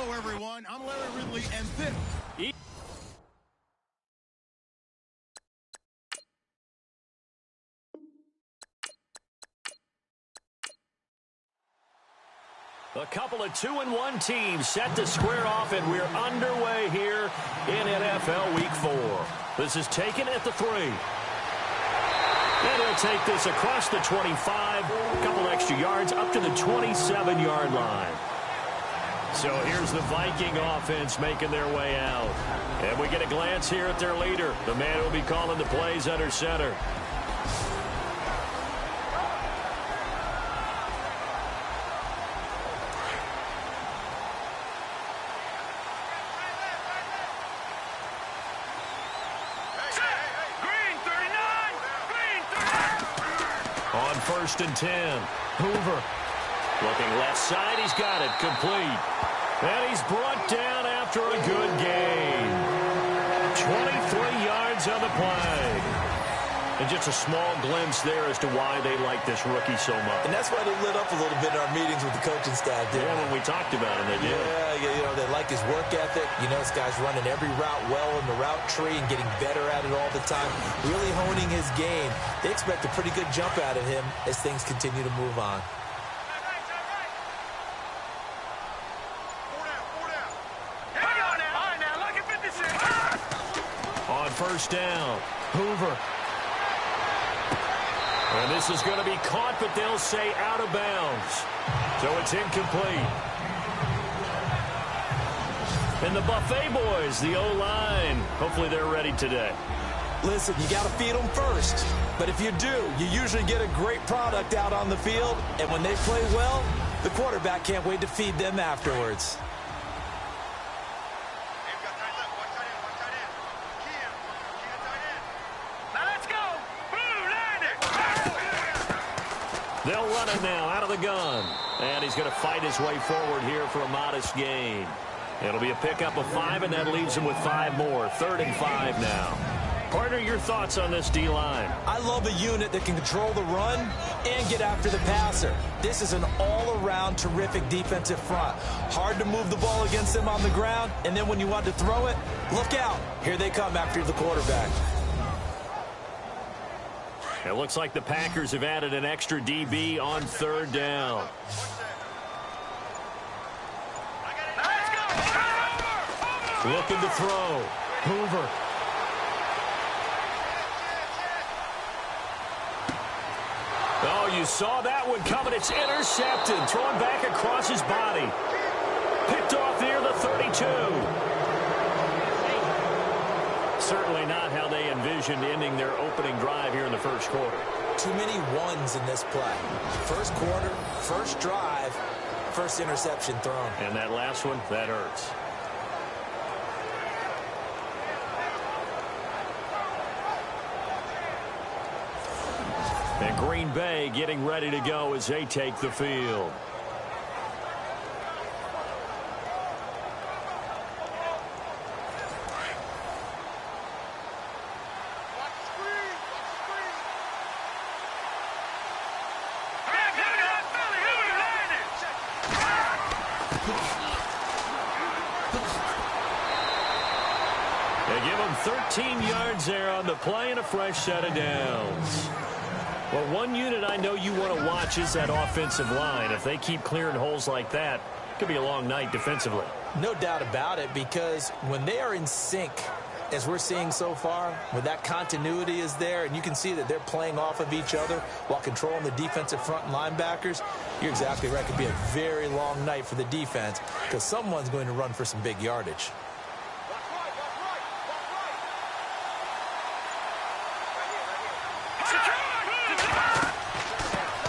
Hello, everyone. I'm Larry Ridley, and this... A couple of 2-1 teams set to square off, and we're underway here in NFL Week 4. This is taken at the 3. And he'll take this across the 25, a couple extra yards up to the 27-yard line. So here's the Viking offense making their way out. And we get a glance here at their leader, the man who will be calling the plays under center. On 1st and 10, Hoover. Looking left side, he's got it, complete. And he's brought down after a good gain. 23 yards on the play. And just a small glimpse there as to why they like this rookie so much. And that's why they lit up a little bit in our meetings with the coaching staff. Yeah, when we talked about him, they did. Yeah, you know, they like his work ethic. You know, this guy's running every route well in the route tree and getting better at it all the time. Really honing his game. They expect a pretty good jump out of him as things continue to move on. On 1st down, Hoover. And this is going to be caught, but they'll say out of bounds. So it's incomplete. And the Buffet boys, the O-line, hopefully they're ready today. Listen, you got to feed them first. But if you do, you usually get a great product out on the field. And when they play well, the quarterback can't wait to feed them afterwards. They'll run it now out of the gun. And he's going to fight his way forward here for a modest gain. It'll be a pickup of 5, and that leaves him with 5 more. 3rd and 5 now. Partner, your thoughts on this D-line? I love a unit that can control the run and get after the passer. This is an all-around terrific defensive front. Hard to move the ball against them on the ground, and then when you want to throw it, look out. Here they come after the quarterback. It looks like the Packers have added an extra DB on 3rd down. Looking to throw. Hoover. Oh, you saw that one coming. It's intercepted. Thrown back across his body. Picked off near the 32. Certainly not how they envisioned ending their opening drive here in the 1st quarter. Too many ones in this play. 1st quarter, 1st drive, 1st interception thrown. And that last one, that hurts. And Green Bay getting ready to go as they take the field. They give him 13 yards there on the play and a fresh set of downs. Well, one unit I know you want to watch is that offensive line. If they keep clearing holes like that, it could be a long night defensively. No doubt about it, because when they are in sync, as we're seeing so far, when that continuity is there, and you can see that they're playing off of each other while controlling the defensive front and linebackers, you're exactly right. It could be a very long night for the defense because someone's going to run for some big yardage.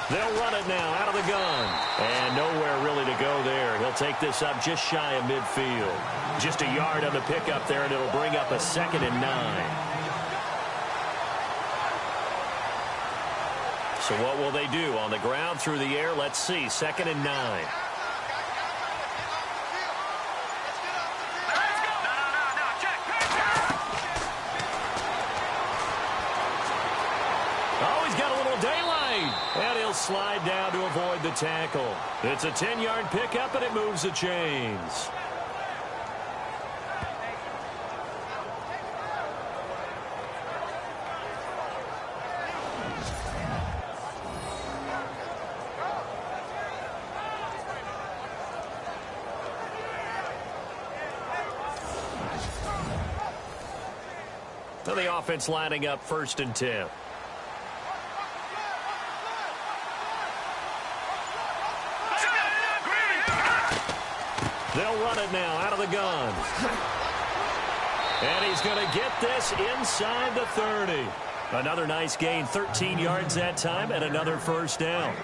They'll run it now out of the gun. And nowhere really to go there. He'll take this up just shy of midfield. Just a yard on the pickup there, and it'll bring up a 2nd and 9. So what will they do? On the ground, through the air, let's see. 2nd and 9. Oh, he's got a little daylight. And he'll slide down to avoid the tackle. It's a 10-yard pickup, and it moves the chains. So the offense lining up 1st and 10. They'll run it now out of the gun. And he's going to get this inside the 30. Another nice gain, 13 yards that time, and another 1st down.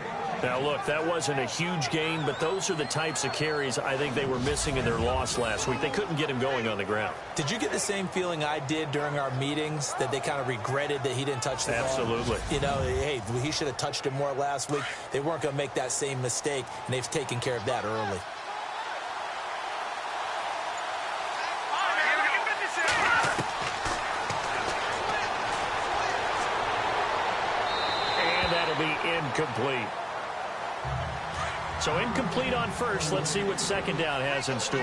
Now, look, that wasn't a huge gain, but those are the types of carries I think they were missing in their loss last week. They couldn't get him going on the ground. Did you get the same feeling I did during our meetings, that they kind of regretted that he didn't touch the ball? Absolutely. You know, hey, he should have touched it more last week. They weren't going to make that same mistake, and they've taken care of that early. And that'll be incomplete. So incomplete on 1st. Let's see what 2nd down has in store.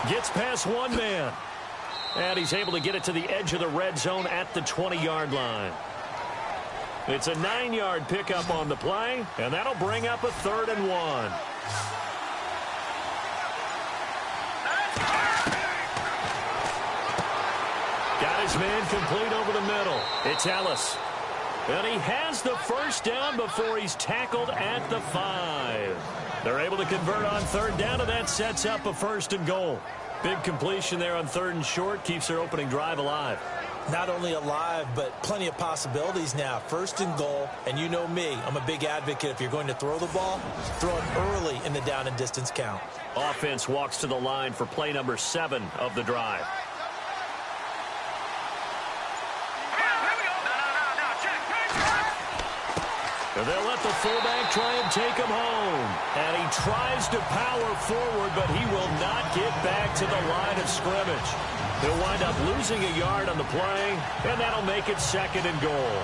Gets past one man. And he's able to get it to the edge of the red zone at the 20-yard line. It's a 9-yard pickup on the play, and that'll bring up a 3rd and 1. Got his man complete over the middle. It's Ellis. And he has the 1st down before he's tackled at the 5. They're able to convert on 3rd down, and that sets up a 1st and goal. Big completion there on 3rd and short keeps their opening drive alive. Not only alive, but plenty of possibilities now. 1st and goal, and you know me, I'm a big advocate. If you're going to throw the ball, throw it early in the down and distance count. Offense walks to the line for play number 7 of the drive. And they'll let the fullback try and take him home. And he tries to power forward, but he will not get back to the line of scrimmage. He'll wind up losing a yard on the play, and that'll make it 2nd and goal.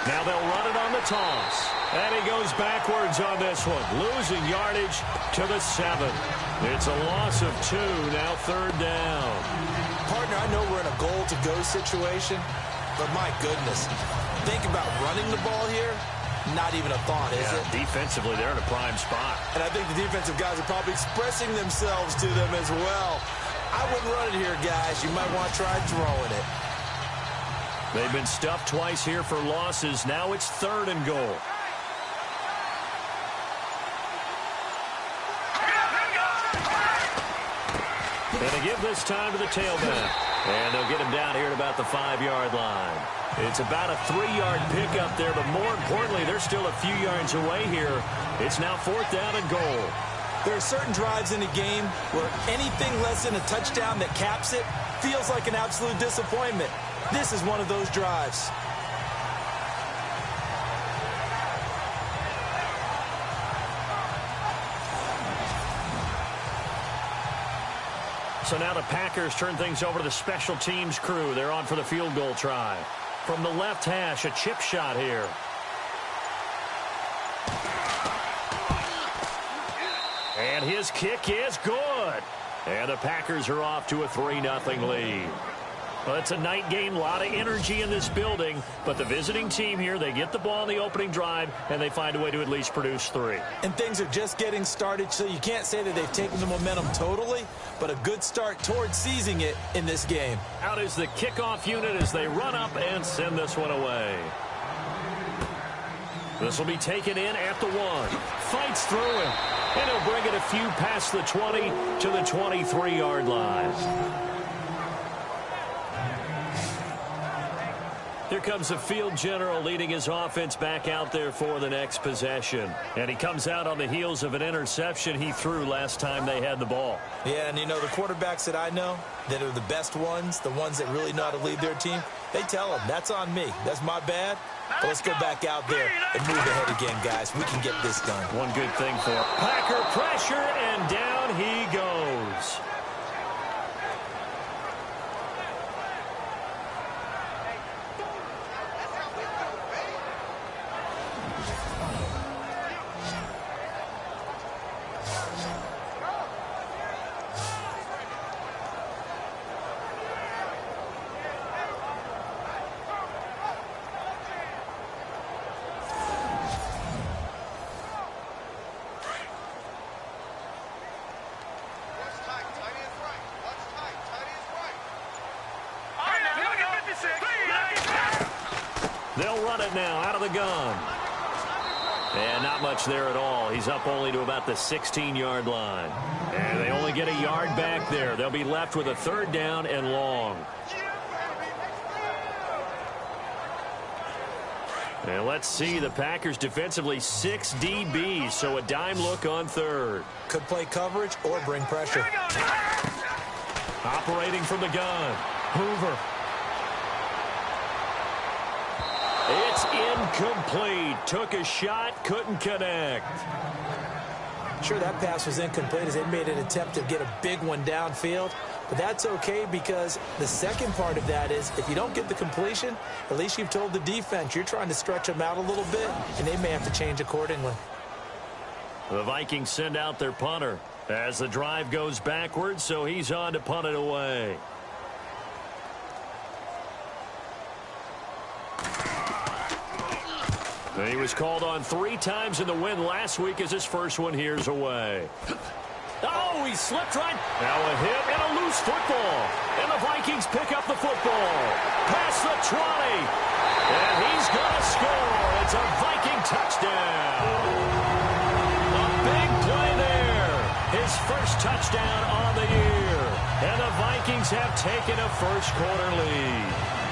Now they'll run it on the toss. And he goes backwards on this one, losing yardage to the 7. It's a loss of 2, now 3rd down. Partner, I know we're in a goal-to-go situation, but my goodness, think about running the ball here. Not even a thought, is it? Defensively, they're in a prime spot. And I think the defensive guys are probably expressing themselves to them as well. I wouldn't run it here, guys. You might want to try throwing it. They've been stuffed twice here for losses. Now it's 3rd and goal. And they give this time to the tailback. And they'll get him down here at about the 5-yard line. It's about a 3-yard pickup there, but more importantly, they're still a few yards away here. It's now 4th down and goal. There are certain drives in a game where anything less than a touchdown that caps it feels like an absolute disappointment. This is one of those drives. So now the Packers turn things over to the special teams crew. They're on for the field goal try. From the left hash, a chip shot here. And his kick is good. And the Packers are off to a 3-0 lead. Well, it's a night game, a lot of energy in this building, but the visiting team here, they get the ball in the opening drive, and they find a way to at least produce 3. And things are just getting started, so you can't say that they've taken the momentum totally, but a good start towards seizing it in this game. Out is the kickoff unit as they run up and send this one away. This will be taken in at the 1. Fights through him, and he'll bring it a few past the 20 to the 23-yard line. Here comes the field general leading his offense back out there for the next possession. And he comes out on the heels of an interception he threw last time they had the ball. Yeah, and you know, the quarterbacks that I know that are the best ones, the ones that really know how to lead their team, they tell them, that's on me. That's my bad. But let's go back out there and move ahead again, guys. We can get this done. One good thing for Packer pressure, and down he goes. They'll run it now out of the gun. And not much there at all. He's up only to about the 16-yard line. And they only get a yard back there. They'll be left with a 3rd down and long. And let's see, the Packers defensively 6 DBs, so a dime look on 3rd. Could play coverage or bring pressure. Operating from the gun, Hoover. It's incomplete. Took a shot, couldn't connect. Sure, that pass was incomplete as they made an attempt to get a big one downfield. But that's okay because the second part of that is if you don't get the completion, at least you've told the defense you're trying to stretch them out a little bit, and they may have to change accordingly. The Vikings send out their punter as the drive goes backwards, so he's on to punt it away. He was called on 3 times in the win last week as his first one here's away. Oh, he slipped right. Now a hit and a loose football. And the Vikings pick up the football. Past the 20. And he's going to score. It's a Viking touchdown. A big play there. His first touchdown on the year. And the Vikings have taken a first-quarter lead.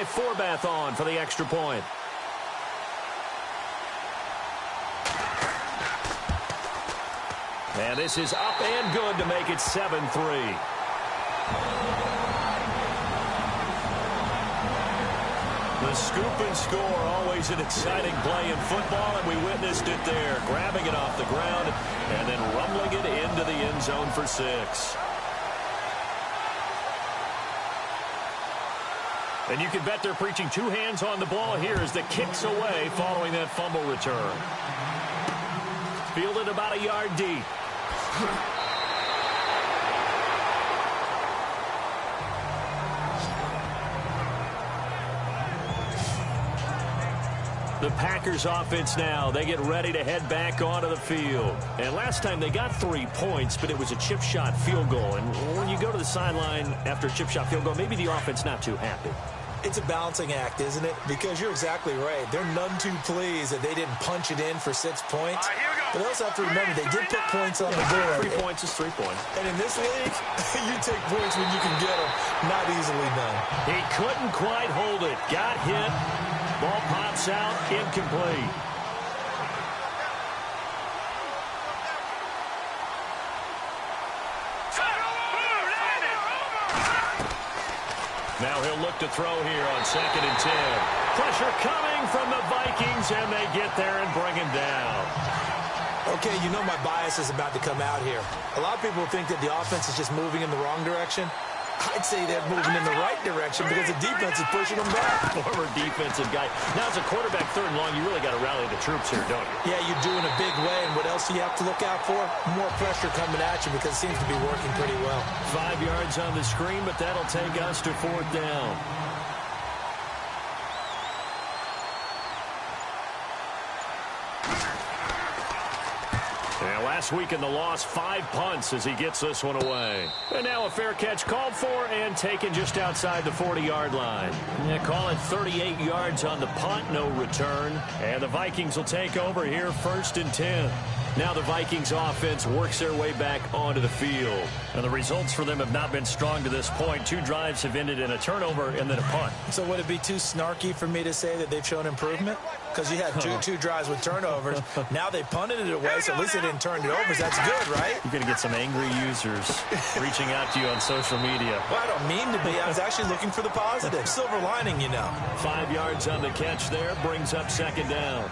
Forbath on for the extra point. And this is up and good to make it 7-3. The scoop and score, always an exciting play in football, and we witnessed it there, grabbing it off the ground and then rumbling it into the end zone for 6. And you can bet they're preaching 2 hands on the ball here as the kick's away following that fumble return. Fielded about a yard deep. The Packers offense now, they get ready to head back onto the field. And last time they got 3 points, but it was a chip shot field goal. And when you go to the sideline after a chip shot field goal, maybe the offense not too happy. It's a balancing act, isn't it? Because you're exactly right. They're none too pleased that they didn't punch it in for 6 points. But they also have to remember they did put points on the board. 3 points is 3 points. And in this league, you take points when you can get them. Not easily done. He couldn't quite hold it. Got hit. Ball pops out. Incomplete. Now he'll look to throw here on 2nd and 10. Pressure coming from the Vikings, and they get there and bring him down. Okay, you know my bias is about to come out here. A lot of people think that the offense is just moving in the wrong direction. I'd say they're moving in the right direction because the defense is pushing them back. Former defensive guy. Now, as a quarterback 3rd and long, you really got to rally the troops here, don't you? Yeah, you do in a big way. And what else do you have to look out for? More pressure coming at you because it seems to be working pretty well. 5 yards on the screen, but that'll take us to 4th down. And last week in the loss, 5 punts as he gets this one away. And now a fair catch called for and taken just outside the 40-yard line. Call it 38 yards on the punt, no return. And the Vikings will take over here 1st and 10. Now the Vikings offense works their way back onto the field. And the results for them have not been strong to this point. 2 drives have ended in a turnover and then a punt. So would it be too snarky for me to say that they've shown improvement? Because you had two drives with turnovers. Now they punted it away, so at least they didn't turn it over. So that's good, right? You're going to get some angry users reaching out to you on social media. Well, I don't mean to be. I was actually looking for the positive. Silver lining, you know. 5 yards on the catch there brings up 2nd down.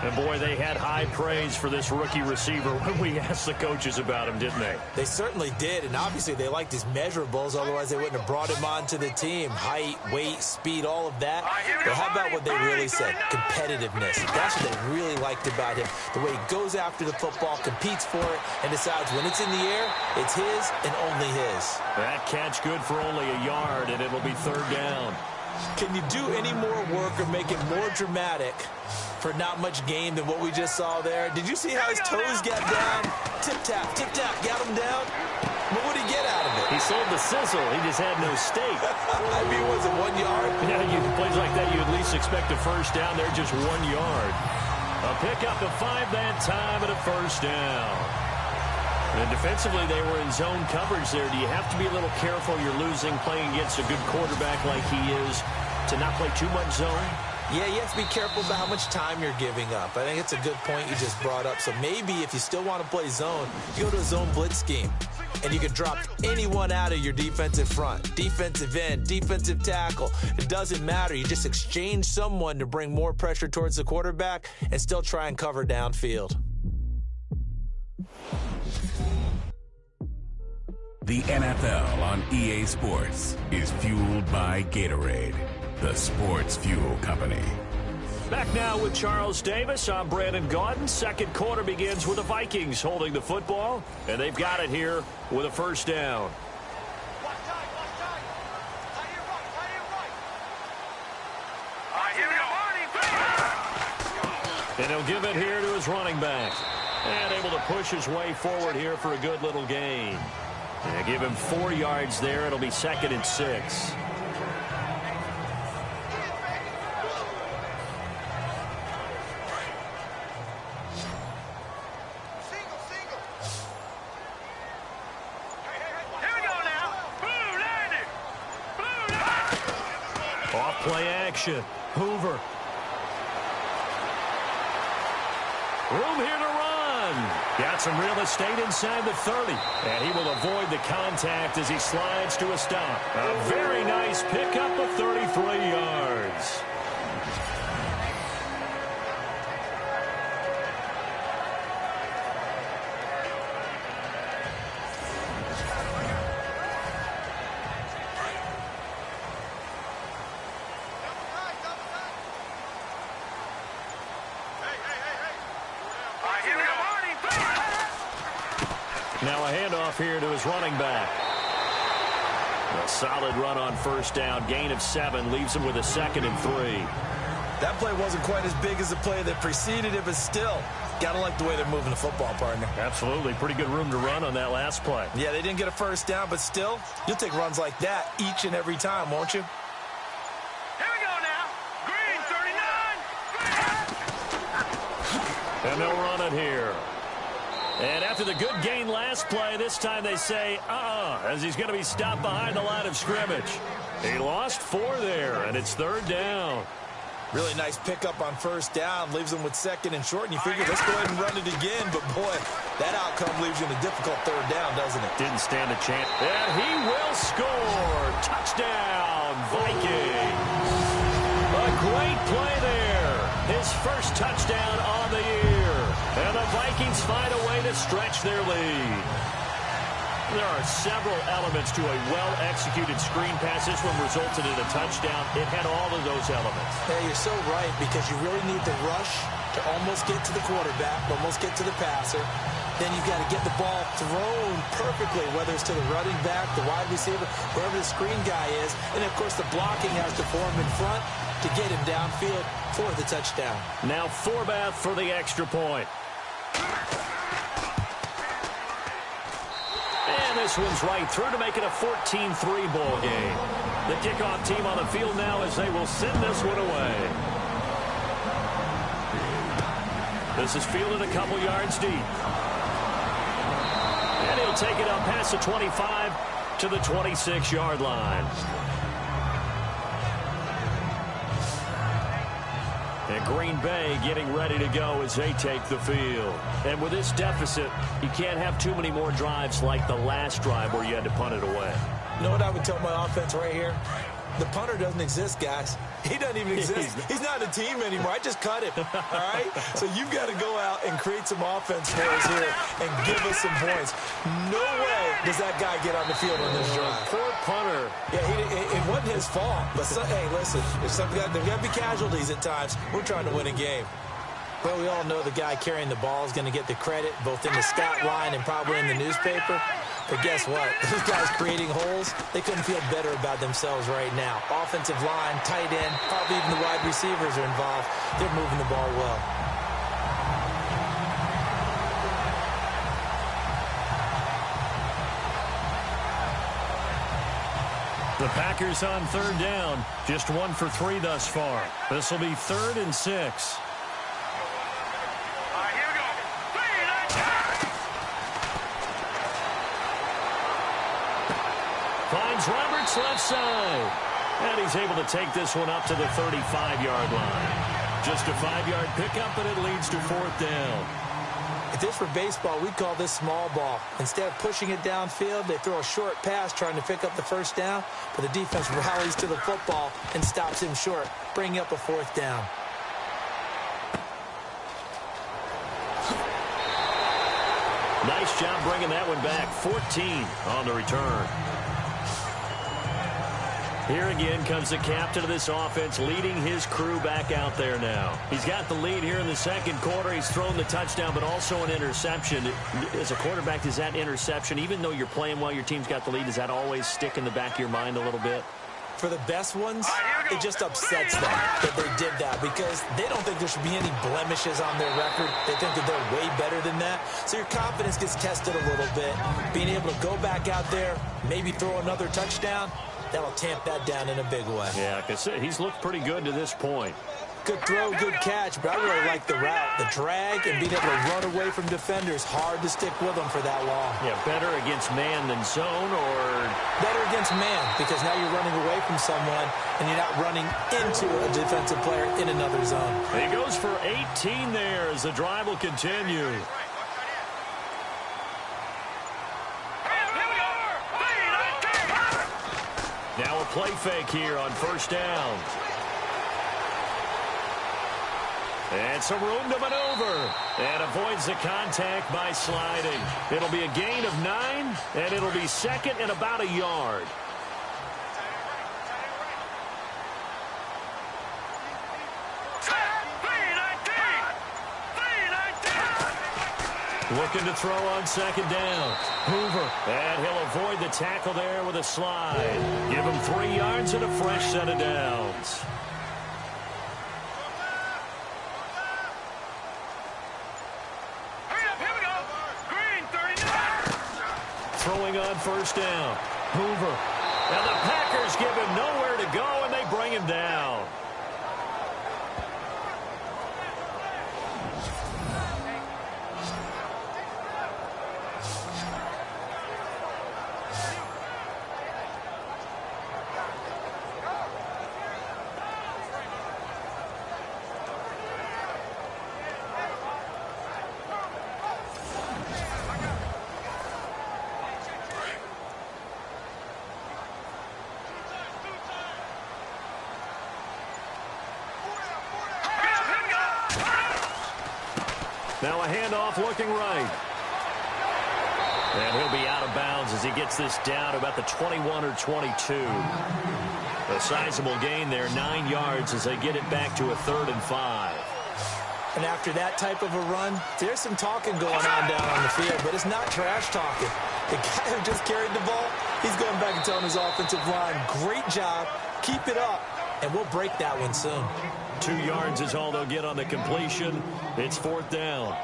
And, boy, they had high praise for this rookie receiver when we asked the coaches about him, didn't they? They certainly did, and obviously they liked his measurables. Otherwise, they wouldn't have brought him onto the team. Height, weight, speed, all of that. But how about what they really said? Competitiveness. That's what they really liked about him. The way he goes after the football, competes for it, and decides when it's in the air, it's his and only his. That catch good for only a yard, and it'll be 3rd down. Can you do any more work or make it more dramatic for not much gain than what we just saw there? Did you see how his toes got down? Tip-tap, got him down. What would he get out of it? He sold the sizzle. He just had no steak. I mean, was it 1 yard? Yeah, plays like that, you at least expect a first down. They're just 1 yard. A pickup of 5 that time and a first down. And defensively, they were in zone coverage there. Do you have to be a little careful? You're losing, playing against a good quarterback like he is, to not play too much zone? Yeah, you have to be careful about how much time you're giving up. I think it's a good point you just brought up. So maybe if you still want to play zone, you go to a zone blitz scheme. And you can drop anyone out of your defensive front. Defensive end, defensive tackle. It doesn't matter. You just exchange someone to bring more pressure towards the quarterback and still try and cover downfield. The NFL on EA Sports is fueled by Gatorade, the sports fuel company. Back now with Charles Davis. I'm Brandon Gaudin. Second quarter begins with the Vikings holding the football, and they've got it here with a first down. And he'll give it here to his running back. And able to push his way forward here for a good little gain. And give him 4 yards there. It'll be 2nd and 6. Off play action. Hoover. Room here to run. Got some real estate inside the 30. And he will avoid the contact as he slides to a stop. A very nice pickup of 33 yards. Now a handoff here to his running back. A solid run on first down. Gain of 7 leaves him with a 2nd and 3. That play wasn't quite as big as the play that preceded it, but still, got to like the way they're moving the football, partner. Absolutely. Pretty good room to run on that last play. Yeah, they didn't get a first down, but still, you'll take runs like that each and every time, won't you? Here we go now. Green, 39. And they'll run it here. And after the good gain last play, this time they say, as he's going to be stopped behind the line of scrimmage. He lost 4 there, and it's 3rd down. Really nice pickup on first down. Leaves them with 2nd and short, and you figure, let's go ahead and run it again. But, boy, that outcome leaves you in a difficult 3rd down, doesn't it? Didn't stand a chance. And he will score. Touchdown, Vikings. A great play there. His first touchdown on the year. And the Vikings find a way to stretch their lead. There are several elements to a well-executed screen pass. This one resulted in a touchdown. It had all of those elements. Hey, you're so right, because you really need the rush to almost get to the quarterback, almost get to the passer. Then you've got to get the ball thrown perfectly, whether it's to the running back, the wide receiver, wherever the screen guy is. And, of course, the blocking has to form in front to get him downfield for the touchdown. Now Forbath for the extra point. And this one's right through to make it a 14-3 ball game. The kickoff team on the field now as they will send this one away. This is fielded a couple yards deep. And he'll take it up past the 25 to the 26-yard line. And Green Bay getting ready to go as they take the field. And with this deficit, you can't have too many more drives like the last drive where you had to punt it away. You know what I would tell my offense right here? The punter doesn't exist, guys. He doesn't even exist. He's not a team anymore. I just cut him, all right? So you've got to go out and create some offense for us here and give us some points. No way does that guy get on the field on this drive. Poor punter. Yeah, it wasn't his fault. But, hey, listen, there's got to be casualties at times. We're trying to win a game. Well, we all know the guy carrying the ball is going to get the credit, both in the stat line and probably in the newspaper. But guess what? Those guys creating holes, they couldn't feel better about themselves right now. Offensive line, tight end, probably even the wide receivers are involved. They're moving the ball well. The Packers on third down. Just 1 for 3 thus far. This will be 3rd and 6. Finds Roberts left side. And he's able to take this one up to the 35-yard line. Just a 5-yard pickup, and it leads to 4th down. If this were baseball, we'd call this small ball. Instead of pushing it downfield, they throw a short pass trying to pick up the first down, but the defense rallies to the football and stops him short, bringing up a 4th down. Nice job bringing that one back. 14 on the return. Here again comes the captain of this offense, leading his crew back out there now. He's got the lead here in the second quarter. He's thrown the touchdown, but also an interception. As a quarterback, does that interception, even though you're playing well, your team's got the lead, does that always stick in the back of your mind a little bit? For the best ones, it just upsets them that they did that because they don't think there should be any blemishes on their record. They think that they're way better than that. So your confidence gets tested a little bit. Being able to go back out there, maybe throw another touchdown, that'll tamp that down in a big way. Yeah, because he's looked pretty good to this point. Good throw, good catch, but I really like the route. The drag and being able to run away from defenders, hard to stick with them for that long. Yeah, better against man than zone, or better against man, because now you're running away from someone and you're not running into a defensive player in another zone. He goes for 18 there as the drive will continue. Now a play fake here on first down. And some room to maneuver. And avoids the contact by sliding. It'll be a gain of 9, and it'll be 2nd and about a yard. Looking to throw on 2nd down. Hoover. And he'll avoid the tackle there with a slide. Give him 3 yards and a fresh set of downs. Throwing on first down. Hoover. And the Packers give him nowhere to go, and they bring him down. Now a handoff looking right. And he'll be out of bounds as he gets this down about the 21 or 22. A sizable gain there, 9 yards as they get it back to a 3rd and 5. And after that type of a run, there's some talking going on down on the field, but it's not trash talking. The guy who just carried the ball, he's going back and telling his offensive line, great job, keep it up, and we'll break that one soon. 2 yards is all they'll get on the completion. It's 4th down.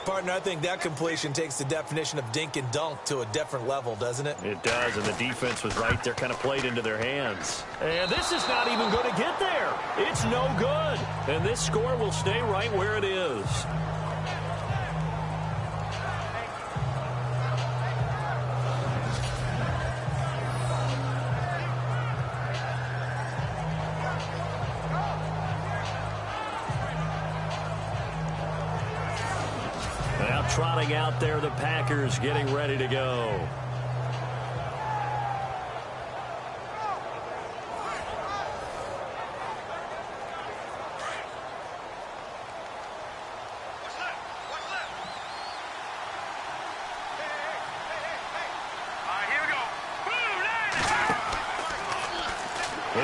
Partner, I think that completion takes the definition of dink and dunk to a different level, doesn't it? It does, and the defense was right there, kind of played into their hands. And this is not even going to get there. It's no good. And this score will stay right where it is. Now trotting out there, the Packers getting ready to go.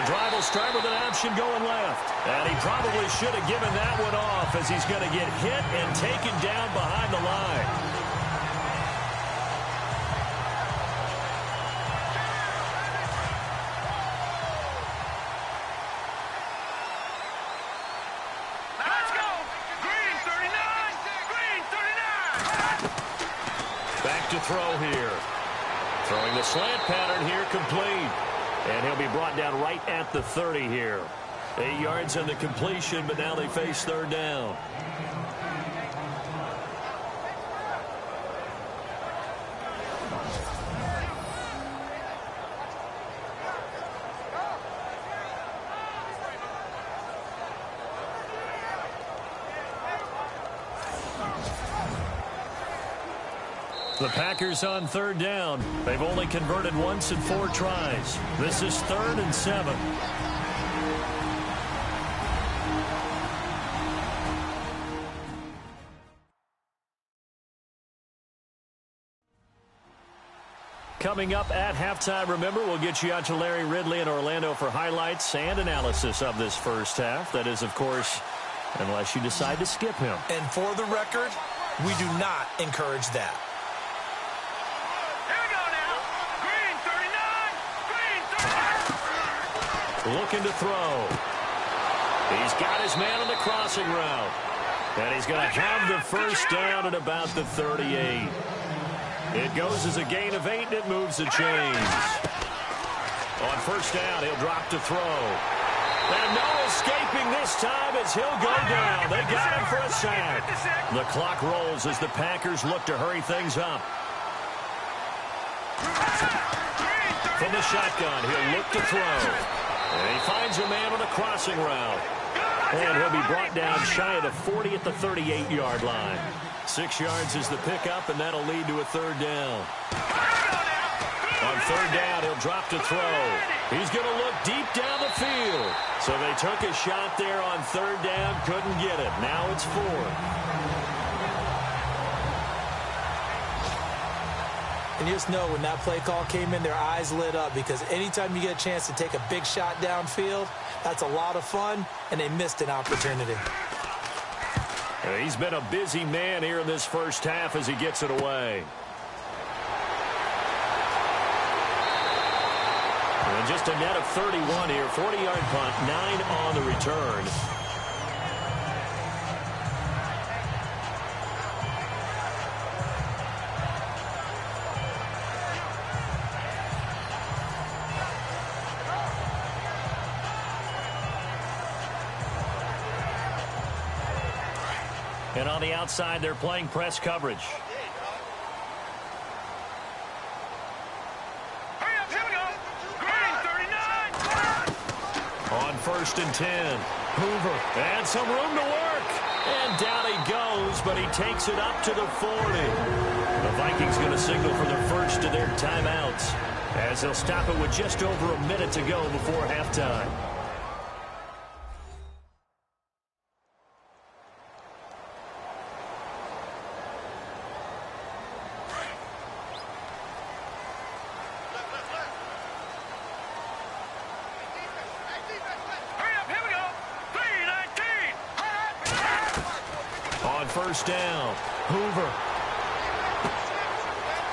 drive will start with an option going left. And he probably should have given that one off as he's going to get hit and taken down behind the line. Let's go. Green 39. Green 39. Back to throw here. Throwing the slant pattern here complete. And he'll be brought down right at the 30 here. 8 yards on the completion, but now they face third down. The Packers on third down. They've only converted once in 4 tries. This is 3rd and 7. Coming up at halftime, remember, we'll get you out to Larry Ridley in Orlando for highlights and analysis of this first half. That is, of course, unless you decide to skip him. And for the record, we do not encourage that. Looking to throw. He's got his man on the crossing route. And he's going to have the first down at about the 38. It goes as a gain of 8, and it moves the chains. On first down, he'll drop to throw. And no escaping this time as he'll go down. They got him for a sack. The clock rolls as the Packers look to hurry things up. From the shotgun, he'll look to throw. And he finds a man on a crossing route. And he'll be brought down shy of the 40 at the 38-yard line. 6 yards is the pickup, and that'll lead to a third down. On third down, he'll drop to throw. He's going to look deep down the field. So they took a shot there on third down, couldn't get it. Now it's 4th. And you just know when that play call came in, their eyes lit up, because anytime you get a chance to take a big shot downfield, that's a lot of fun, and they missed an opportunity. He's been a busy man here in this first half as he gets it away. And just a net of 31 here, 40-yard punt, 9 on the return. And on the outside, they're playing press coverage. Hurry up, here we go. Green 39. On 1st and 10, Hoover, and some room to work. And down he goes, but he takes it up to the 40. The Vikings going to signal for the first of their timeouts, as they'll stop it with just over a minute to go before halftime. First down, Hoover.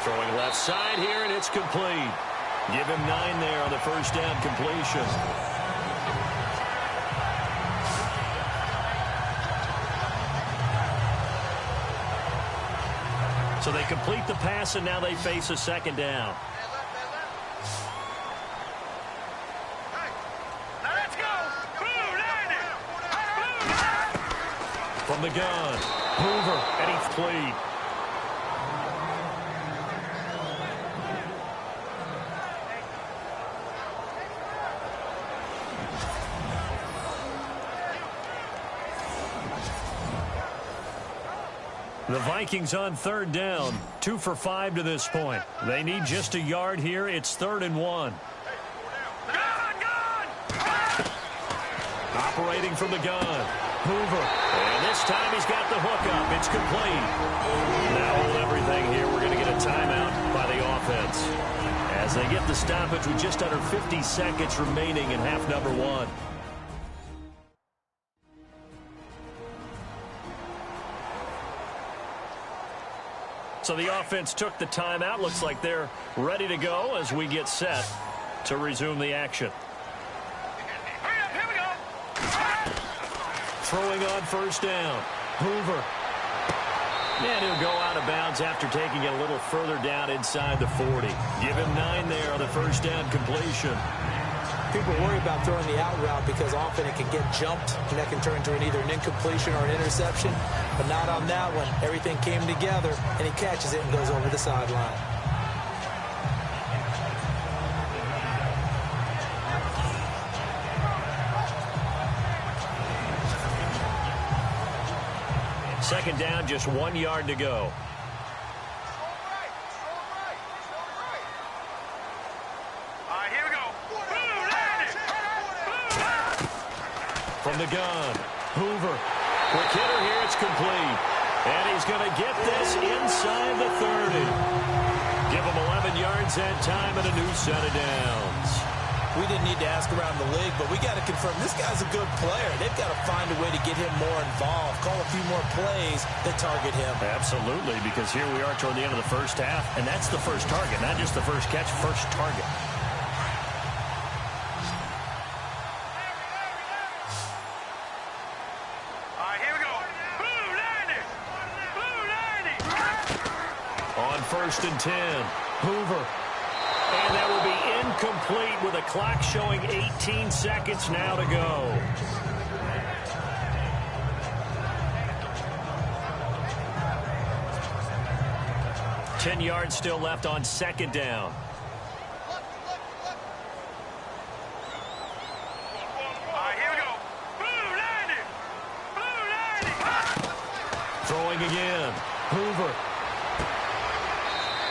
Throwing left side here, and it's complete. Give him 9 there on the first down completion. So they complete the pass, and now they face a second down. From the gun, Hoover, and he's complete. The Vikings on third down, 2 for 5 to this point. They need just a yard here. It's 3rd and 1. Operating from the gun. Hoover. And this time he's got the hook up. It's complete. Now hold everything here. We're going to get a timeout by the offense as they get the stoppage with just under 50 seconds remaining in half number one. So the offense took the timeout. Looks like they're ready to go as we get set to resume the action. Here we go. Throwing on first down. Hoover. And he'll go out of bounds after taking it a little further down inside the 40. Give him 9 there on the first down completion. People worry about throwing the out route because often it can get jumped, and that can turn into either an incompletion or an interception. But not on that one. Everything came together, and he catches it and goes over the sideline. Second down, just 1 yard to go. Here we go. From the gun, Hoover. Quick hitter here, it's complete. And he's going to get this inside the 30. Give him 11 yards that time and a new set of downs. We didn't need to ask around the league, but we got to confirm this guy's a good player. They've got to find a way to get him more involved, call a few more plays that target him. Absolutely, because here we are toward the end of the first half, and that's the first target, not just the first catch, first target. Here we go. On first and 10, Hoover. And that will be incomplete with a clock showing 18 seconds now to go. Ten yards still left on second down. Here we go. Throwing again. Hoover.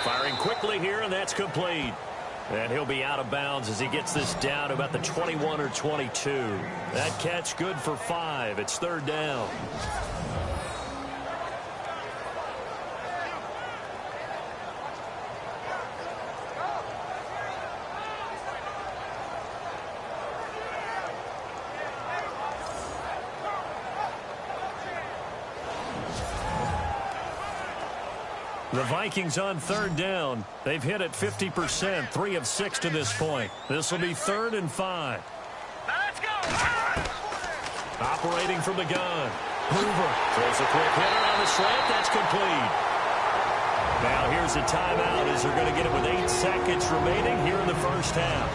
Firing quickly here, and that's complete. And he'll be out of bounds as he gets this down to about the 21 or 22. That catch good for 5. It's third down. The Vikings on third down. They've hit it 50%, 3 of 6 to this point. This will be 3rd and 5. Let's go. Operating from the gun. Hoover throws a quick hitter on the slant. That's complete. Now here's a timeout as they're going to get it with 8 seconds remaining here in the first half.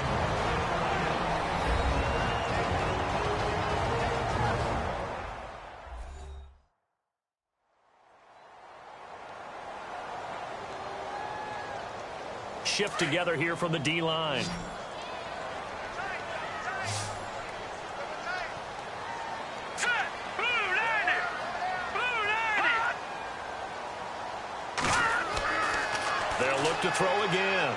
Shift together here from the D-line. They'll look to throw again.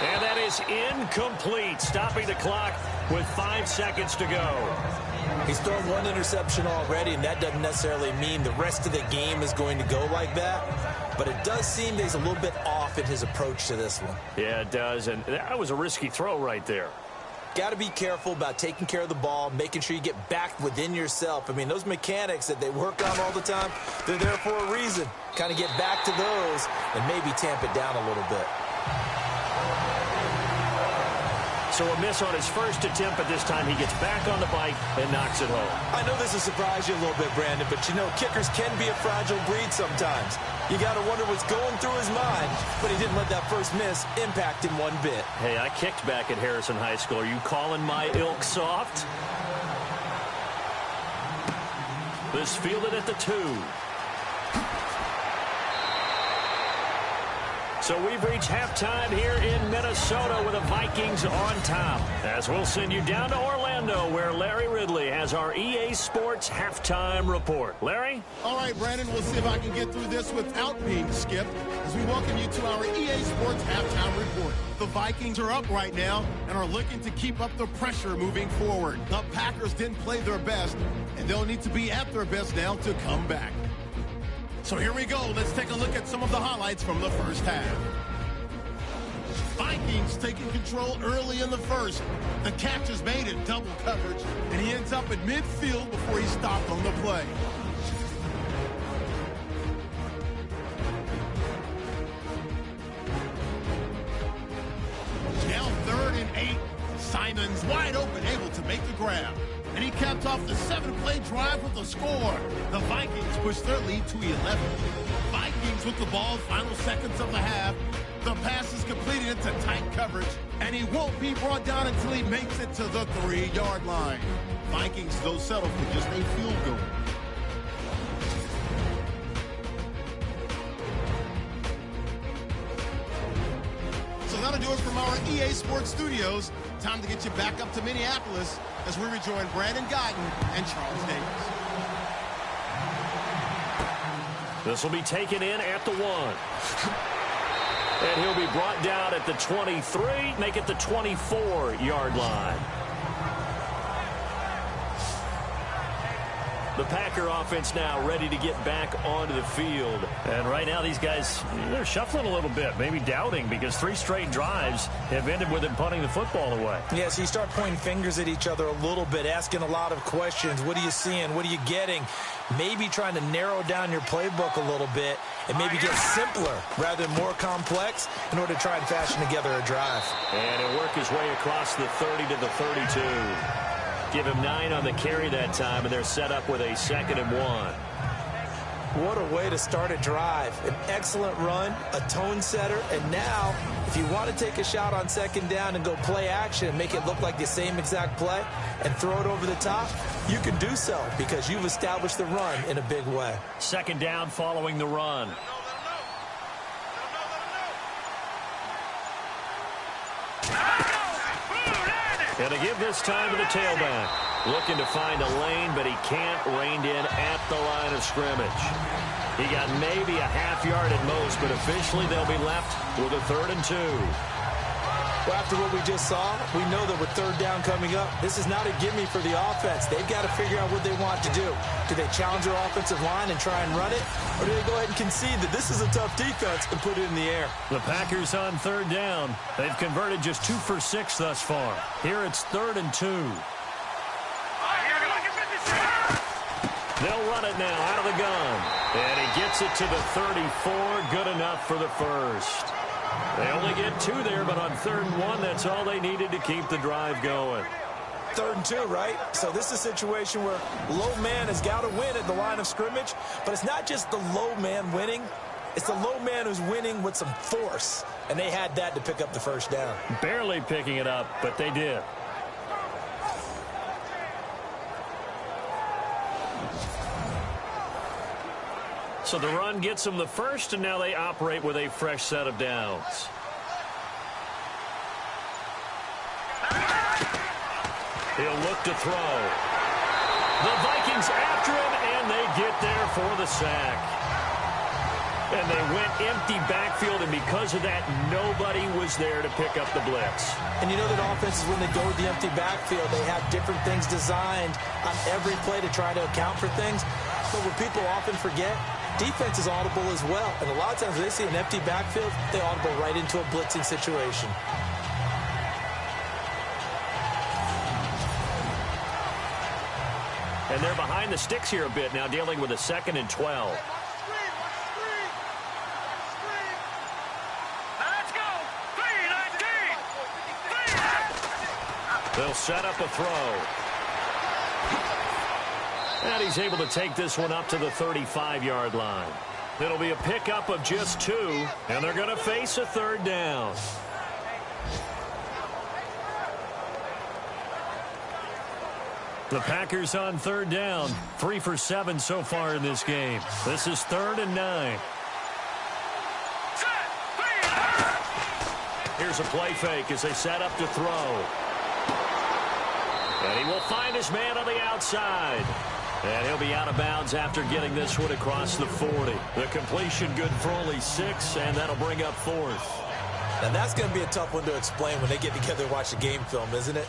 And that is incomplete, stopping the clock with 5 seconds to go. He's thrown 1 interception already, and that doesn't necessarily mean the rest of the game is going to go like that. But it does seem that he's a little bit off in his approach to this one. Yeah, it does, and that was a risky throw right there. Got to be careful about taking care of the ball, making sure you get back within yourself. I mean, those mechanics that they work on all the time, they're there for a reason. Kind of get back to those and maybe tamp it down a little bit. So a miss on his first attempt, but this time he gets back on the bike and knocks it home. I know this will surprise you a little bit, Brandon, but you know, kickers can be a fragile breed sometimes. You got to wonder what's going through his mind, but he didn't let that first miss impact him one bit. Hey, I kicked back at Harrison High School. Are you calling my ilk soft? This fielded at the 2. So we've reached halftime here in Minnesota with the Vikings on top, as we'll send you down to Orlando. Orlando, where Larry Ridley has our EA Sports halftime report. Larry? All right, Brandon, we'll see if I can get through this without being skipped as we welcome you to our EA Sports halftime report. The Vikings are up right now and are looking to keep up the pressure moving forward. The Packers didn't play their best, and they'll need to be at their best now to come back. So here we go. Let's take a look at some of the highlights from the first half. Vikings taking control early in the first. The catch is made in double coverage, and he ends up at midfield before he stopped on the play. Now 3rd and 8. Simons wide open, able to make the grab. And he capped off the 7-play drive with a score. The Vikings push their lead to 11. Vikings with the ball, final seconds of the half. The pass is completed into tight coverage, and he won't be brought down until he makes it to the 3-yard line. Vikings, though, settle for just a field goal. So that'll do it from our EA Sports Studios. Time to get you back up to Minneapolis as we rejoin Brandon Guyton and Charles Davis. This will be taken in at the 1. And he'll be brought down at the 23, make it the 24-yard line. The Packer offense now ready to get back onto the field. And right now these guys, they're shuffling a little bit, maybe doubting, because 3 straight drives have ended with them punting the football away. Yeah, so you start pointing fingers at each other a little bit, asking a lot of questions. What are you seeing? What are you getting? Maybe trying to narrow down your playbook a little bit and maybe get simpler rather than more complex in order to try and fashion together a drive. And he'll work his way across the 30 to the 32. Give him 9 on the carry that time, and they're set up with a 2nd and 1. What a way to start a drive. An excellent run, a tone setter, and now if you want to take a shot on 2nd down and go play action and make it look like the same exact play and throw it over the top, you can do so because you've established the run in a big way. 2nd down following the run. And to give this time to the tailback. Looking to find a lane, but he can't. Reined in at the line of scrimmage. He got maybe a half yard at most, but officially they'll be left with a 3rd and 2. Well, after what we just saw, we know that with 3rd down coming up, this is not a gimme for the offense. They've got to figure out what they want to do. Do they challenge their offensive line and try and run it? Or do they go ahead and concede that this is a tough defense and put it in the air? The Packers on 3rd down. They've converted just 2 for 6 thus far. Here it's 3rd and 2. They'll run it now out of the gun. And he gets it to the 34. Good enough for the first. They only get 2 there, but on 3rd and 1, that's all they needed to keep the drive going. 3rd and 2, right? So this is a situation where low man has got to win at the line of scrimmage, but it's not just the low man winning. It's the low man who's winning with some force, and they had that to pick up the 1st down. Barely picking it up, but they did. So the run gets them the first, and now they operate with a fresh set of downs. He'll look to throw. The Vikings after him, and they get there for the sack. And they went empty backfield, and because of that, nobody was there to pick up the blitz. And you know that offenses, when they go with the empty backfield, they have different things designed on every play to try to account for things. But what people often forget, defense is audible as well. And a lot of times when they see an empty backfield, they audible right into a blitzing situation. And they're behind the sticks here a bit now, dealing with a 2nd and 12. Let's go. 3-19. They'll set up a throw. And he's able to take this one up to the 35-yard line. It'll be a pickup of just 2, and they're going to face a 3rd down. The Packers on 3rd down, 3 for 7 so far in this game. This is 3rd and 9. Here's a play fake as they set up to throw. And he will find his man on the outside. And he'll be out of bounds after getting this one across the 40. The completion good for only 6, and that'll bring up 4th. Now, that's going to be a tough one to explain when they get together and watch the game film, isn't it?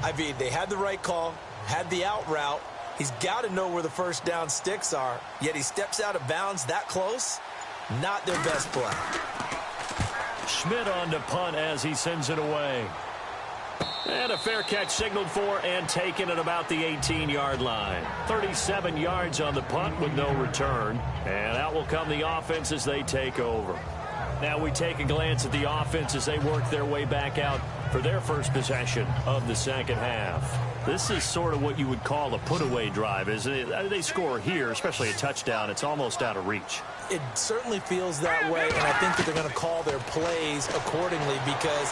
I mean, they had the right call, had the out route. He's got to know where the first down sticks are, yet he steps out of bounds that close. Not their best play. Schmidt on to punt as he sends it away. And a fair catch signaled for and taken at about the 18-yard line. 37 yards on the punt with no return. And out will come the offense as they take over. Now we take a glance at the offense as they work their way back out for their first possession of the second half. This is sort of what you would call a put-away drive, isn't it? They score here, especially a touchdown. It's almost out of reach. It certainly feels that way, and I think that they're going to call their plays accordingly because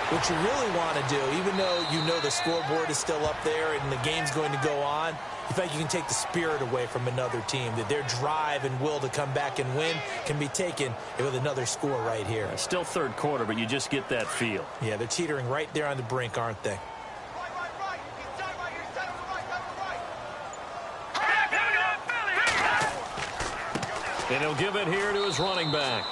what you really want to do, even though you know the scoreboard is still up there and the game's going to go on, you think you can take the spirit away from another team, that their drive and will to come back and win can be taken with another score right here. Still third quarter, but you just get that feel. Yeah, they're teetering right there on the brink, aren't they? And he'll give it here to his running back.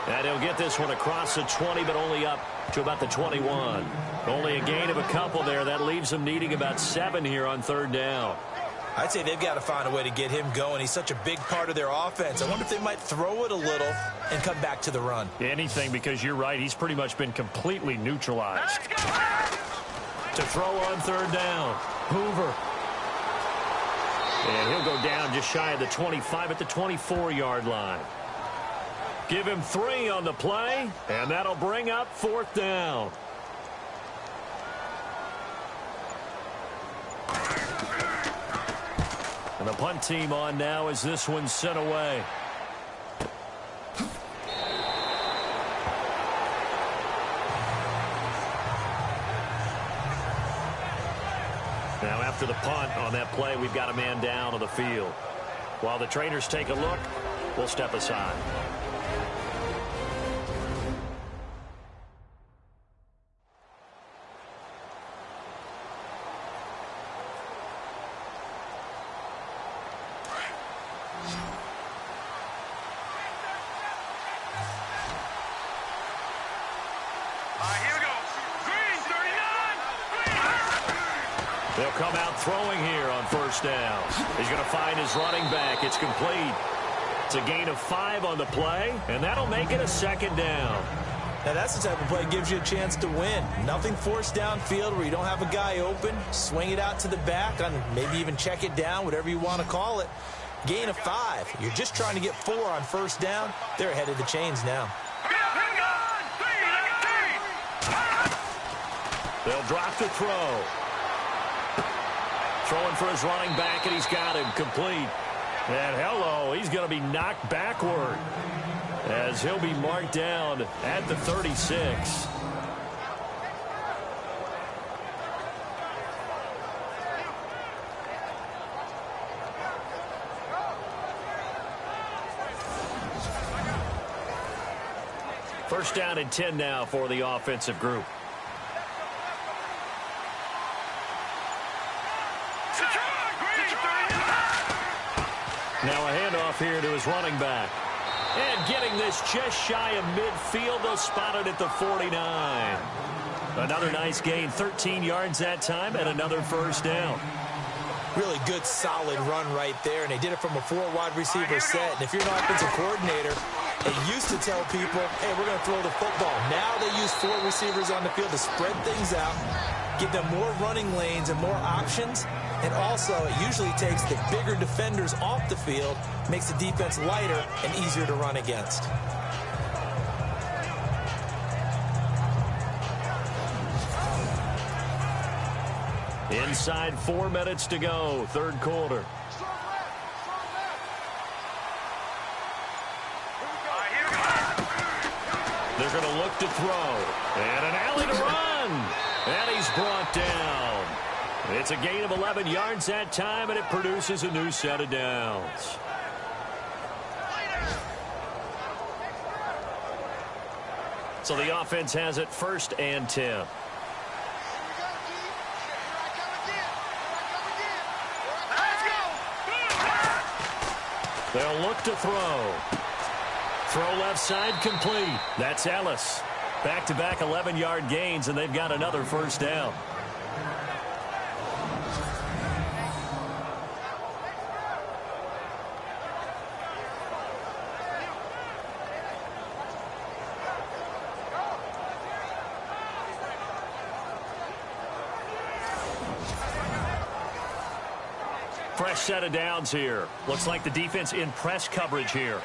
And he'll get this one across the 20, but only up to about the 21. Only a gain of a couple there. That leaves him needing about 7 here on third down. I'd say they've got to find a way to get him going. He's such a big part of their offense. I wonder if they might throw it a little and come back to the run. Anything, because you're right. He's pretty much been completely neutralized. To throw on third down. Hoover. And he'll go down just shy of the 25 at the 24-yard line. Give him 3 on the play, and that'll bring up fourth down. And the punt team on now as this one's sent away. Now after the punt on that play, we've got a man down on the field. While the trainers take a look, we'll step aside. Here we go. Green, 39. They'll come out throwing here on first down. He's going to find his running back. It's complete. It's a gain of 5 on the play, and that'll make it a second down. Now, that's the type of play that gives you a chance to win. Nothing forced downfield where you don't have a guy open. Swing it out to the back, on maybe even check it down, whatever you want to call it. Gain of 5. You're just trying to get 4 on first down. They're ahead of the chains now. They'll drop the throw. Throwing for his running back, and he's got him complete. And hello, he's going to be knocked backward as he'll be marked down at the 36. First down and 10 now for the offensive group. Now a handoff here to his running back. And getting this just shy of midfield. They'll spot it at the 49. Another nice gain, 13 yards that time, and another first down. Really good, solid run right there, and they did it from a 4-wide receiver set. And if you're an offensive coordinator, they used to tell people, hey, we're going to throw the football. Now they use 4 receivers on the field to spread things out, give them more running lanes and more options. And also, it usually takes the bigger defenders off the field, makes the defense lighter and easier to run against. Inside 4 minutes to go, third quarter. They're going to look to throw. And an alley to run. And he's brought down. It's a gain of 11 yards that time, and it produces a new set of downs. So the offense has it first and 10. They'll look to throw. Throw left side complete. That's Ellis. Back-to-back 11-yard gains, and they've got another first down. Fresh set of downs here. Looks like the defense in press coverage here.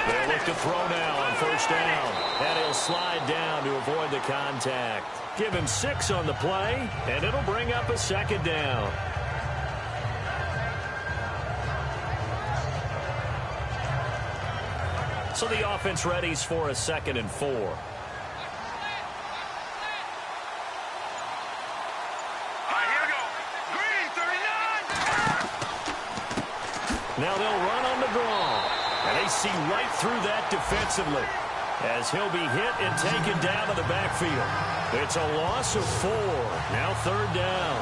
They'll look to throw now on first down. And he'll slide down to avoid the contact. Give him 6 on the play, and it'll bring up a second down. So the offense readies for a 2nd and 4. Now they'll run on the draw. And they see right through that defensively as he'll be hit and taken down to the backfield. It's a loss of 4. Now 3rd down.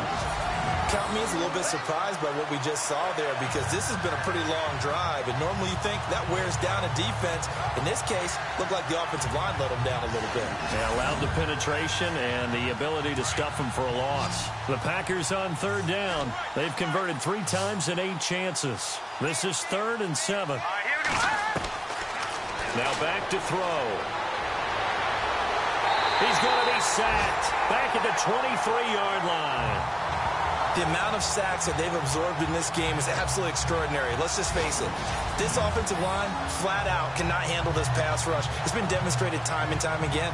Count me as a little bit surprised by what we just saw there, because this has been a pretty long drive, and normally you think that wears down a defense. In this case, looked like the offensive line let them down a little bit. They allowed the penetration and the ability to stuff them for a loss. The Packers on 3rd down. They've converted 3 times in 8 chances. This is 3rd and 7. Now back to throw. He's going to be sacked back at the 23-yard line. The amount of sacks that they've absorbed in this game is absolutely extraordinary. Let's just face it. This offensive line, flat out, cannot handle this pass rush. It's been demonstrated time and time again.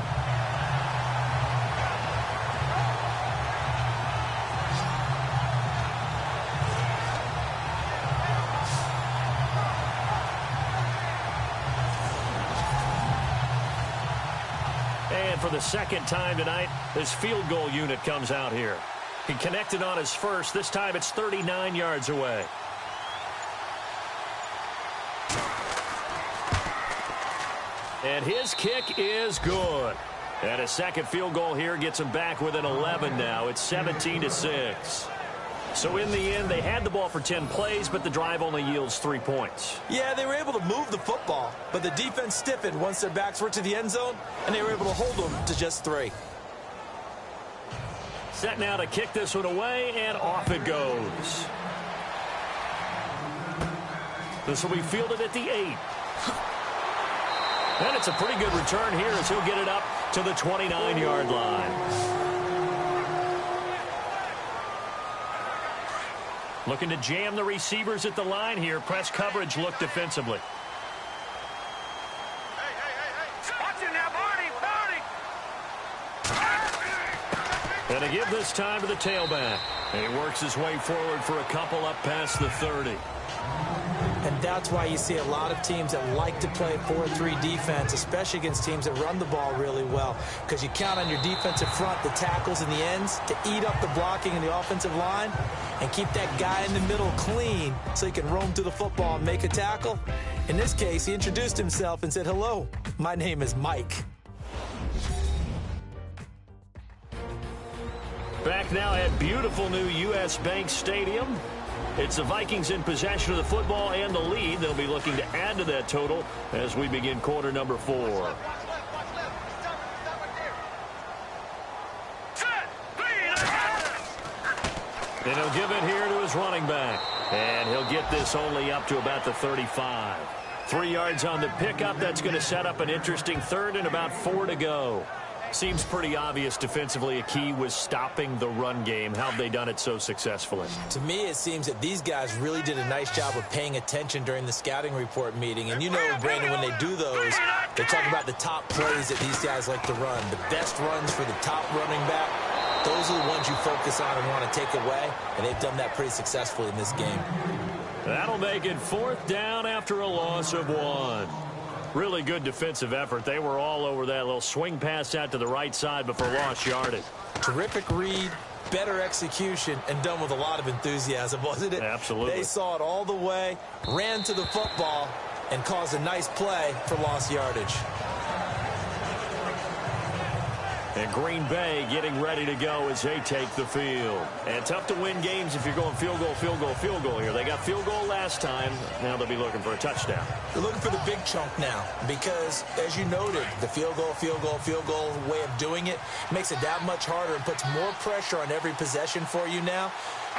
And for the 2nd time tonight, this field goal unit comes out here. He connected on his first. This time it's 39 yards away. And his kick is good. And a 2nd field goal here gets him back within 11 now. It's 17-6. So in the end, they had the ball for 10 plays, but the drive only yields 3 points. Yeah, they were able to move the football, but the defense stiffened once their backs were to the end zone, and they were able to hold them to just 3. Set now to kick this one away, and off it goes. This will be fielded at the 8. And it's a pretty good return here as he'll get it up to the 29-yard line. Looking to jam the receivers at the line here. Press coverage look defensively. And to give this time to the tailback. And he works his way forward for a couple up past the 30. And that's why you see a lot of teams that like to play 4-3 defense, especially against teams that run the ball really well, because you count on your defensive front, the tackles and the ends, to eat up the blocking in the offensive line and keep that guy in the middle clean so he can roam through the football and make a tackle. In this case, he introduced himself and said, "Hello, my name is Mike." Back now at beautiful new U.S. Bank Stadium. It's the Vikings in possession of the football and the lead. They'll be looking to add to that total as we begin quarter number 4. And he'll give it here to his running back. And he'll get this only up to about the 35. 3 yards on the pickup. That's going to set up an interesting 3rd and about 4 to go. Seems pretty obvious defensively a key was stopping the run game. How have they done it so successfully? To me, it seems that these guys really did a nice job of paying attention during the scouting report meeting. And you know, Brandon, when they do those, they talk about the top plays that these guys like to run. The best runs for the top running back, those are the ones you focus on and want to take away. And they've done that pretty successfully in this game. That'll make it 4th down after a loss of 1. Really good defensive effort. They were all over that little swing pass out to the right side before lost yardage. Terrific read, better execution, and done with a lot of enthusiasm, wasn't it? Absolutely. They saw it all the way, ran to the football, and caused a nice play for lost yardage. And Green Bay getting ready to go as they take the field. And tough to win games if you're going field goal, field goal, field goal here. They got field goal last time. Now they'll be looking for a touchdown. They're looking for the big chunk now because, as you noted, the field goal, field goal, field goal way of doing it makes it that much harder and puts more pressure on every possession for you now.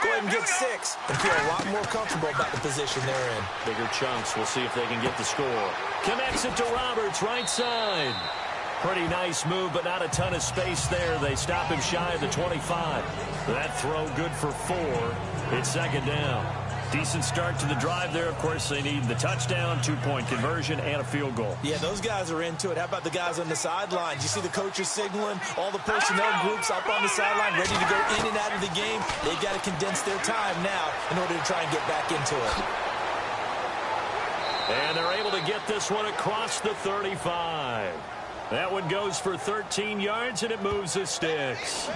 Go ahead and get 6 and feel a lot more comfortable about the position they're in. Bigger chunks. We'll see if they can get the score. Connects it to Roberts, right side. Pretty nice move, but not a ton of space there. They stop him shy of the 25. That throw good for 4. It's second down. Decent start to the drive there. Of course, they need the touchdown, 2-point conversion, and a field goal. Yeah, those guys are into it. How about the guys on the sidelines? You see the coaches signaling, all the personnel groups up on the sideline ready to go in and out of the game. They've got to condense their time now in order to try and get back into it. And they're able to get this one across the 35. That one goes for 13 yards, and it moves the sticks.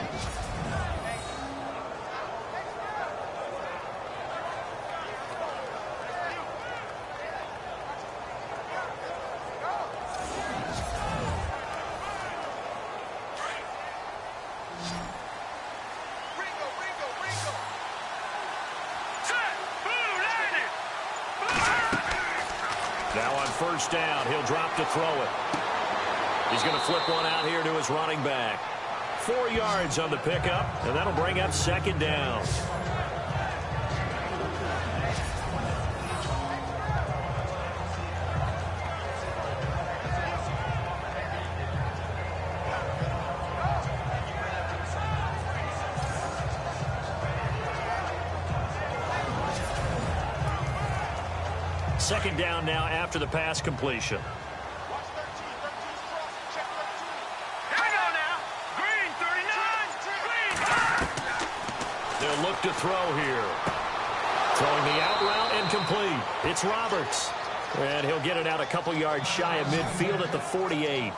Now on first down, he'll drop to throw it. He's going to flip one out here to his running back. 4 yards on the pickup, and that'll bring up second down. Second down now after the pass completion. They'll look to throw here. Throwing the out route and complete. It's Roberts. And he'll get it out a couple yards shy of midfield at the 48.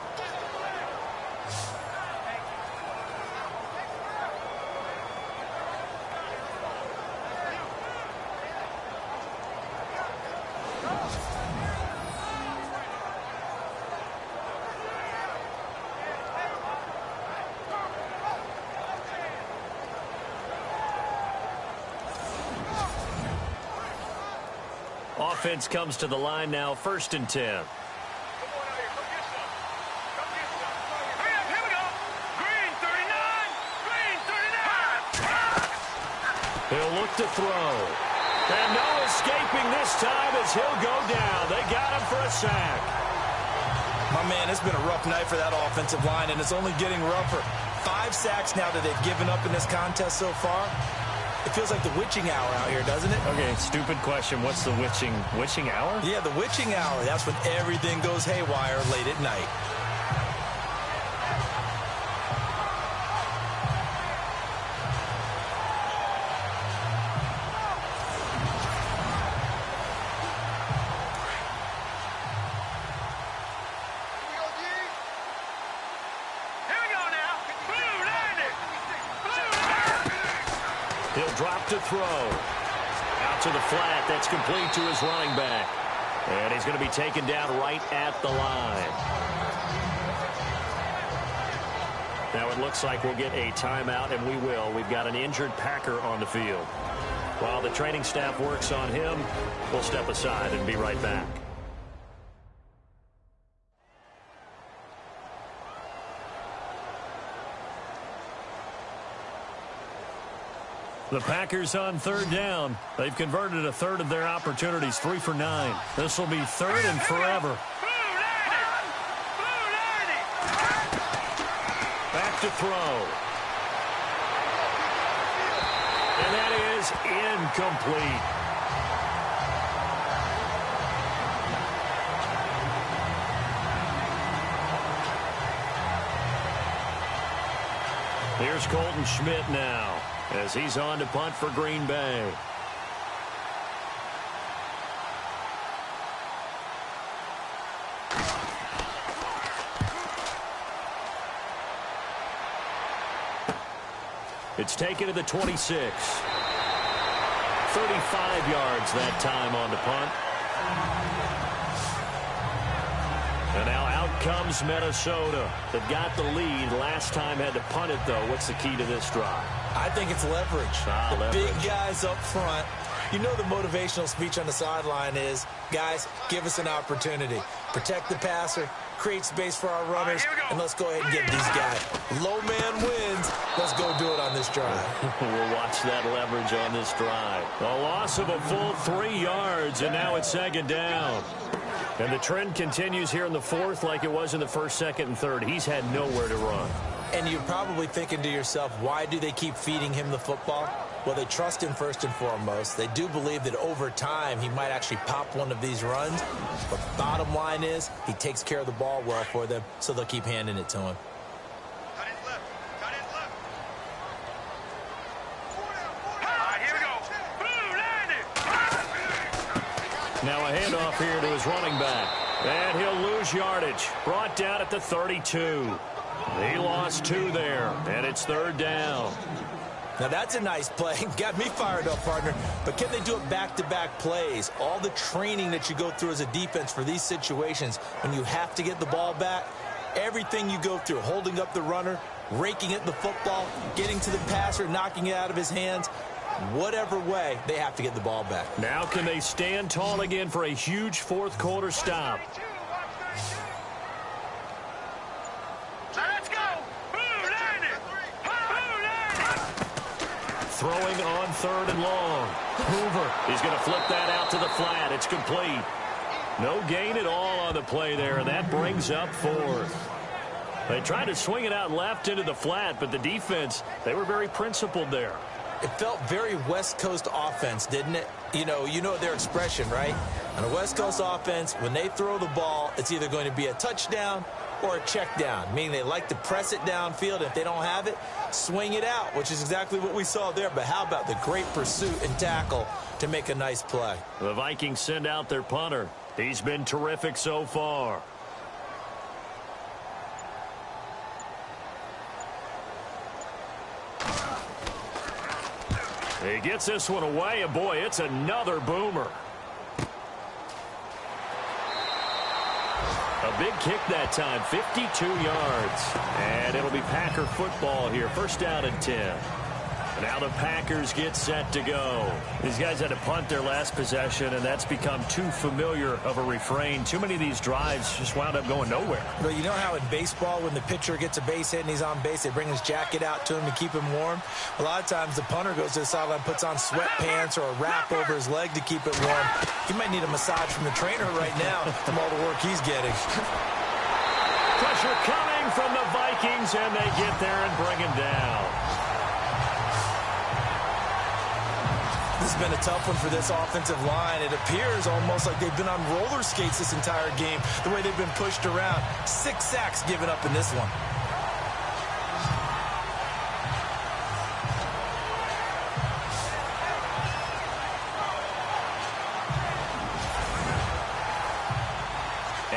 Offense comes to the line now, 1st and 10. He'll look to throw. And no escaping this time as he'll go down. They got him for a sack. My man, it's been a rough night for that offensive line, and it's only getting rougher. 5 sacks now that they've given up in this contest so far. It feels like the witching hour out here, doesn't it? Okay, stupid question. What's the witching hour? Yeah, the witching hour. That's when everything goes haywire late at night. He'll drop to throw. Out to the flat. That's complete to his running back. And he's going to be taken down right at the line. Now it looks like we'll get a timeout, and we will. We've got an injured Packer on the field. While the training staff works on him, we'll step aside and be right back. The Packers on 3rd down. They've converted a third of their opportunities, 3 for 9. This will be 3rd and forever. Back to throw. And that is incomplete. Here's Colton Schmidt now, as he's on to punt for Green Bay. It's taken to the 26. 35 yards that time on the punt. And now out comes Minnesota. They've got the lead. Last time had to punt it, though. What's the key to this drive? I think it's leverage. Leverage. Big guys up front. You know the motivational speech on the sideline is, guys, give us an opportunity. Protect the passer, create space for our runners, and let's go ahead and get these guys. Low man wins. Let's go do it on this drive. We'll watch that leverage on this drive. A loss of a full 3 yards, and now it's second down. And the trend continues here in the fourth like it was in the first, second, and third. He's had nowhere to run. And you're probably thinking to yourself, why do they keep feeding him the football? Well, they trust him first and foremost. They do believe that over time he might actually pop one of these runs. But bottom line is he takes care of the ball well for them, so they'll keep handing it to him. Cut it left. Cut it left. All right, here we go. Boom, landed. Now a handoff here to his running back. And he'll lose yardage. Brought down at the 32. He lost 2 there, and it's third down. Now, that's a nice play. Got me fired up, partner. But can they do it back-to-back plays? All the training that you go through as a defense for these situations, when you have to get the ball back, everything you go through, holding up the runner, raking at the football, getting to the passer, knocking it out of his hands, whatever way, they have to get the ball back. Now can they stand tall again for a huge fourth quarter stop? Let's go. Boom, landed. Boom, landed. Throwing on third and long. Hoover. He's going to flip that out to the flat. It's complete. No gain at all on the play there, and that brings up fourth. They tried to swing it out left into the flat, but the defense, they were very principled there. It felt very West Coast offense, didn't it? You know their expression, right? On a West Coast offense, when they throw the ball, it's either going to be a touchdown or a check down, meaning they like to press it downfield. If they don't have it, swing it out, which is exactly what we saw there. But how about the great pursuit and tackle to make a nice play? The Vikings send out their punter. He's been terrific so far. He gets this one away, and boy, it's another boomer. A big kick that time, 52 yards. And it'll be Packer football here, first down and 10. Now the Packers get set to go. These guys had to punt their last possession, and that's become too familiar of a refrain. Too many of these drives just wound up going nowhere. Well, you know how in baseball, when the pitcher gets a base hit and he's on base, they bring his jacket out to him to keep him warm? A lot of times the punter goes to the sideline, puts on sweatpants or a wrap over his leg to keep it warm. He might need a massage from the trainer right now from all the work he's getting. Pressure coming from the Vikings, and they get there and bring him down. This has been a tough one for this offensive line. It appears almost like they've been on roller skates this entire game, the way they've been pushed around. 6 sacks given up in this one.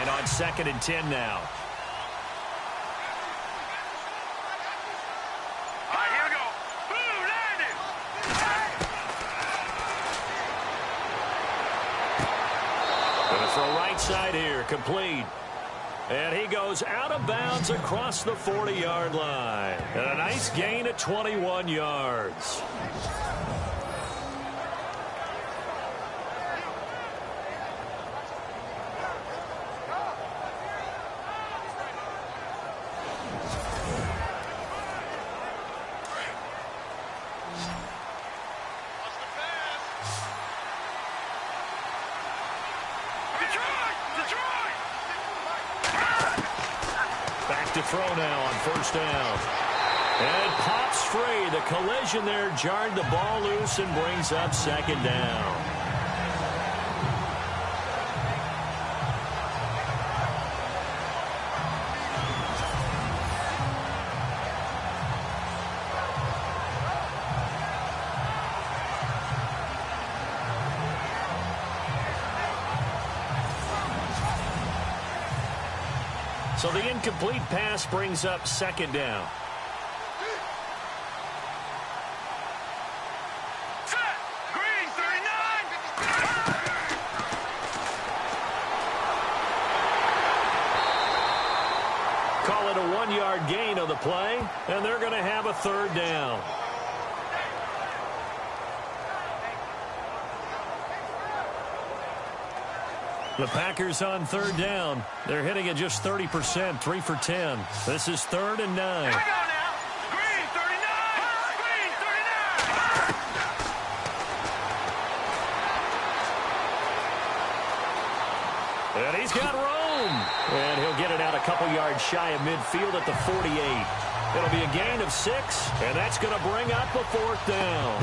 And on second and 10 now. Side here, complete. And he goes out of bounds across the 40-yard line. And a nice gain of 21 yards. To throw now on first down. And it pops free. The collision there jarred the ball loose and brings up second down. So the incomplete pass brings up second down. Set. Green, 39. the play, and they're going to have a third down. The Packers on third down. They're hitting at just 30%, 3 for 10. This is 3rd and 9. Hang on now. Green 39. Green 39. And he's got room. And he'll get it out a couple yards shy of midfield at the 48. It'll be a gain of 6, and that's going to bring up a 4th down.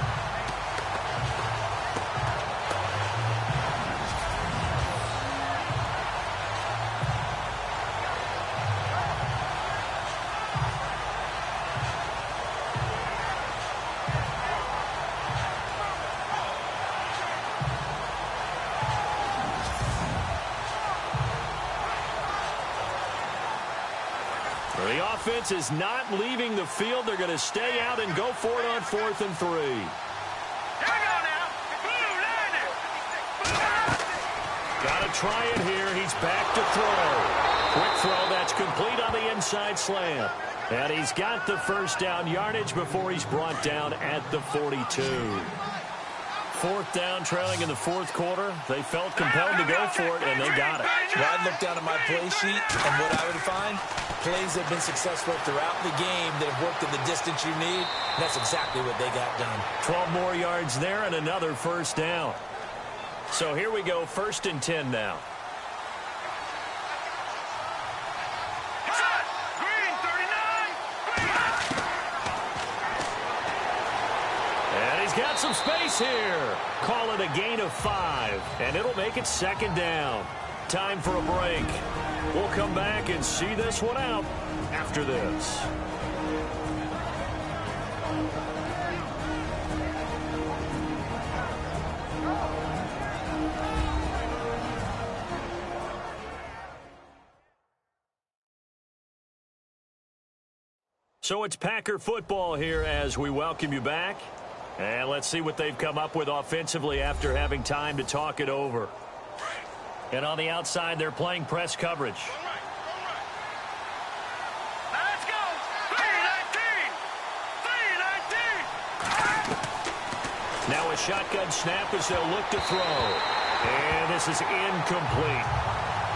The offense is not leaving the field. They're going to stay out and go for it on 4th and 3. Hang on now. Blue landed. Got to try it here. He's back to throw. Quick throw. That's complete on the inside slant. And he's got the first down yardage before he's brought down at the 42. 4th down, trailing in the 4th quarter. They felt compelled to go for it, and they got it. Well, I'd look down at my play sheet, and what I would find, plays have been successful throughout the game that have worked at the distance you need, and that's exactly what they got done. 12 more yards there and another first down. So here we go, 1st and 10 now. Green 39. And he's got some space here. Call it a gain of 5, and it'll make it 2nd down. Time for a break. We'll come back and see this one out after this. So it's Packer football here as we welcome you back. And let's see what they've come up with offensively after having time to talk it over. And on the outside, they're playing press coverage. Now let's go. 3-19. Now a shotgun snap as they'll look to throw. And this is incomplete.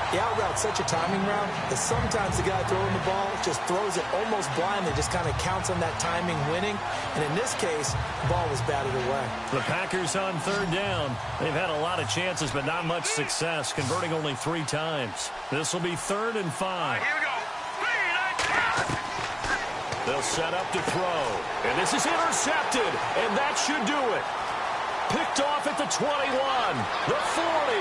The out route's such a timing route that sometimes the guy throwing the ball just throws it almost blindly, just kind of counts on that timing winning. And in this case, the ball was batted away. The Packers on 3rd down. They've had a lot of chances, but not much success, converting only 3 times. This will be 3rd and 5. Here we go. 3-19. They'll set up to throw. And this is intercepted, and that should do it. Picked off at the 21, the 40,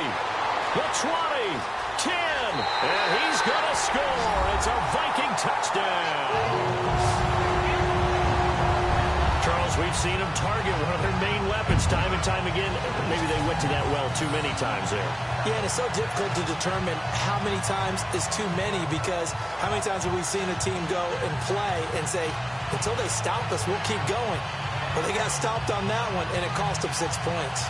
the 20, 10, and he's going to score. It's a Viking touchdown. Charles, we've seen him target one of their main weapons time and time again. Maybe they went to that well too many times there. Yeah, and it's so difficult to determine how many times is too many, because how many times have we seen a team go and play and say, until they stop us, we'll keep going. Well, they got stopped on that one, and it cost them 6 points.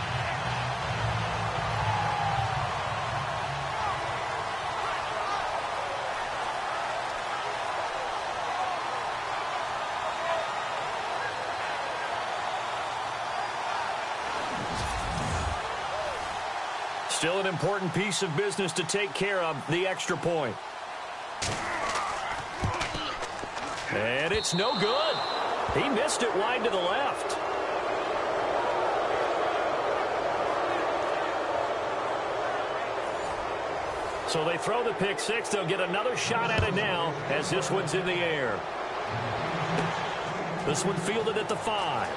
Still an important piece of business to take care of, the extra point. And it's no good. He missed it wide to the left. So they throw the pick 6. They'll get another shot at it now as this one's in the air. This one fielded at the 5.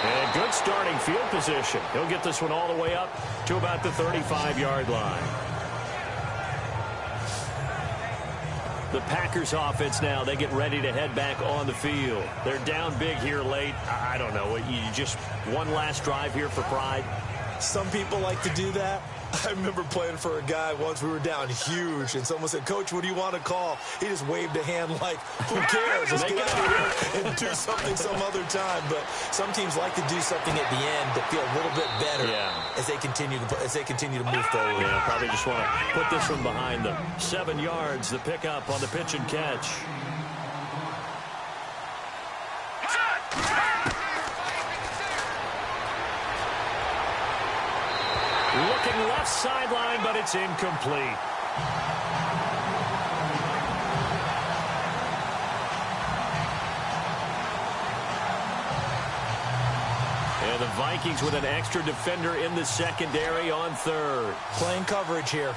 And good starting field position. He'll get this one all the way up to about the 35-yard line. The Packers offense now, they get ready to head back on the field. They're down big here late. I don't know. You just one last drive here for pride. Some people like to do that. I remember playing for a guy once. We were down huge, and someone said, "Coach, what do you want to call?" He just waved a hand like, "Who cares? Let's get out of here and do something some other time." But some teams like to do something at the end to feel a little bit better as they continue to move forward. Yeah, probably just want to put this one behind them. 7 yards, the pickup on the pitch and catch. Looking left sideline, but it's incomplete. And the Vikings with an extra defender in the secondary on third. Playing coverage here.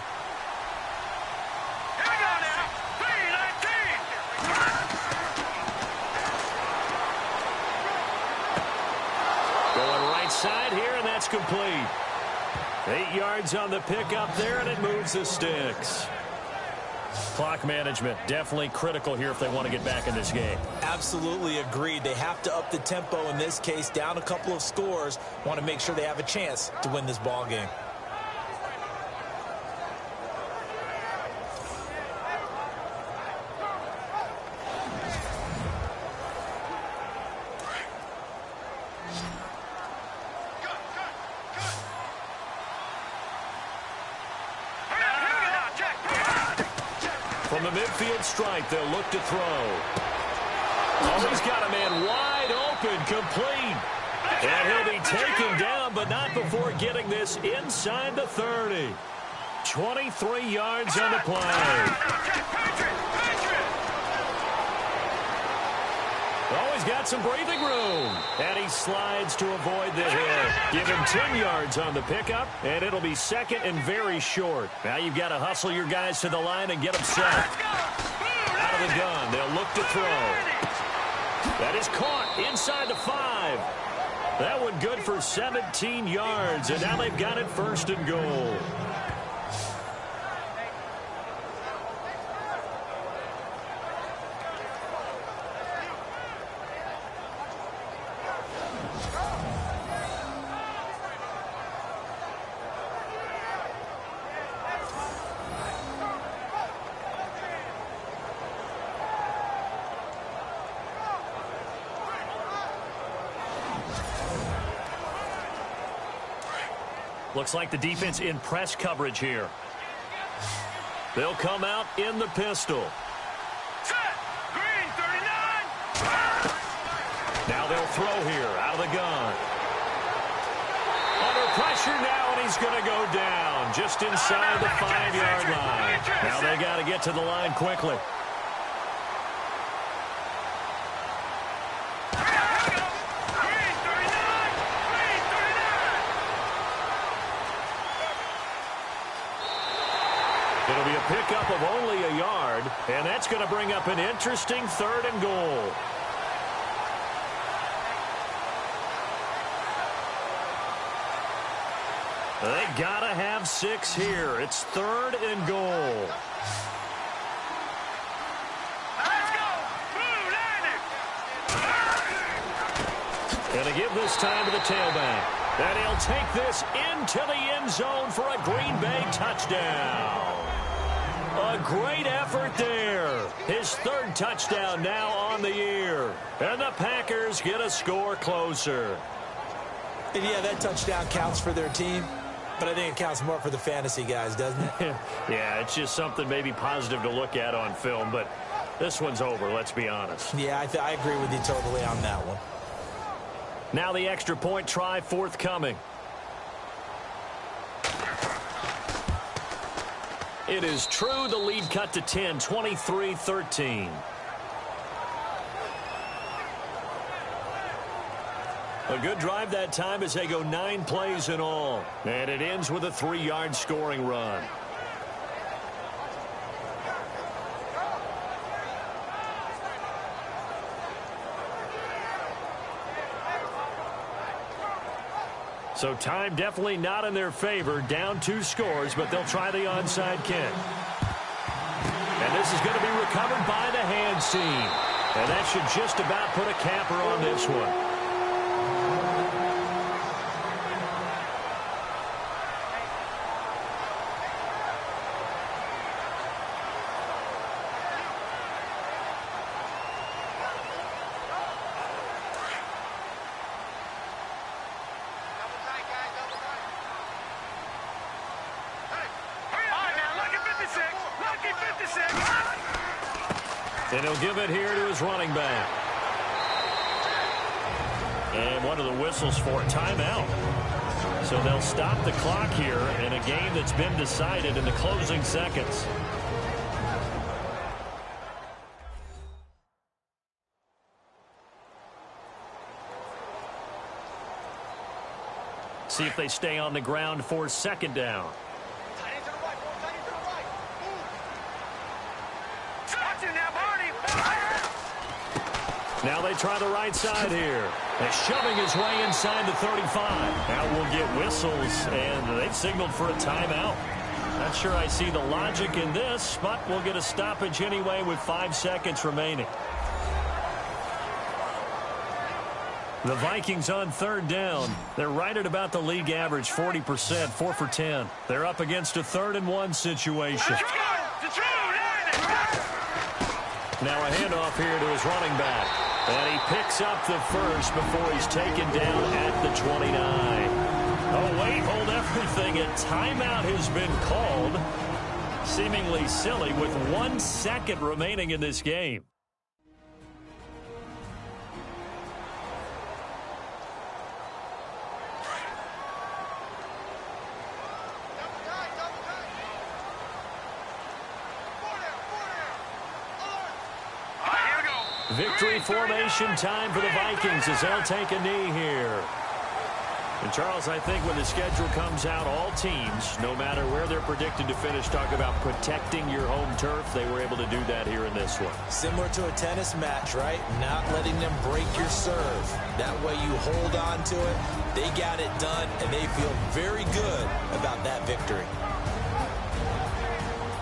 Going right side here, and that's complete. 8 yards on the pickup there, and it moves the sticks. Clock management, definitely critical here if they want to get back in this game. Absolutely agreed. They have to up the tempo in this case, down a couple of scores. Want to make sure they have a chance to win this ball game. From the midfield stripe, they'll look to throw. Oh, he's got a man wide open, complete. And he'll be taken down, but not before getting this inside the 30. 23 yards on the play. Oh, he's got some breathing room. And he slides to avoid the hit. Give him 10 yards on the pickup, and it'll be second and very short. Now you've got to hustle your guys to the line and get them set. Out of the gun, they'll look to throw. That is caught inside the 5. That one good for 17 yards, and now they've got it first and goal. Looks like the defense in press coverage here. They'll come out in the pistol. Set. Green, 39. Now they'll throw here out of the gun. Under pressure now, and he's going to go down just inside the 5-yard line. Now they got to get to the line quickly. It'll be a pickup of only a yard, and that's going to bring up an interesting 3rd and goal. They got to have 6 here. It's 3rd and goal. Let's go. Move, And to give this time to the tailback. And he'll take this into the end zone for a Green Bay touchdown. A great effort there. His 3rd touchdown now on the year. And the Packers get a score closer. And yeah, that touchdown counts for their team, but I think it counts more for the fantasy guys, doesn't it? Yeah, it's just something maybe positive to look at on film, but this one's over, let's be honest. Yeah, I agree with you totally on that one. Now the extra point try forthcoming. It is true. The lead cut to 10, 23-13. A good drive that time as they go 9 plays in all. And it ends with a 3-yard scoring run. So time definitely not in their favor. Down 2 scores, but they'll try the onside kick. And this is going to be recovered by the hands team. And that should just about put a capper on this one. And he'll give it here to his running back. And one of the whistles for a timeout. So they'll stop the clock here in a game that's been decided in the closing seconds. See if they stay on the ground for second down. Now they try the right side here. They're shoving his way inside the 35. Now we'll get whistles, and they've signaled for a timeout. Not sure I see the logic in this, but we'll get a stoppage anyway with 5 seconds remaining. The Vikings on third down. They're right at about the league average, 40%, 4 for 10. They're up against a 3rd and 1 situation. Now a handoff here to his running back. And he picks up the first before he's taken down at the 29. Oh, wait, hold everything. A timeout has been called. Seemingly silly with 1 second remaining in this game. Victory formation time for the Vikings as they'll take a knee here. And, Charles, I think when the schedule comes out, all teams, no matter where they're predicted to finish, talk about protecting your home turf. They were able to do that here in this one. Similar to a tennis match, right? Not letting them break your serve. That way you hold on to it. They got it done, and they feel very good about that victory.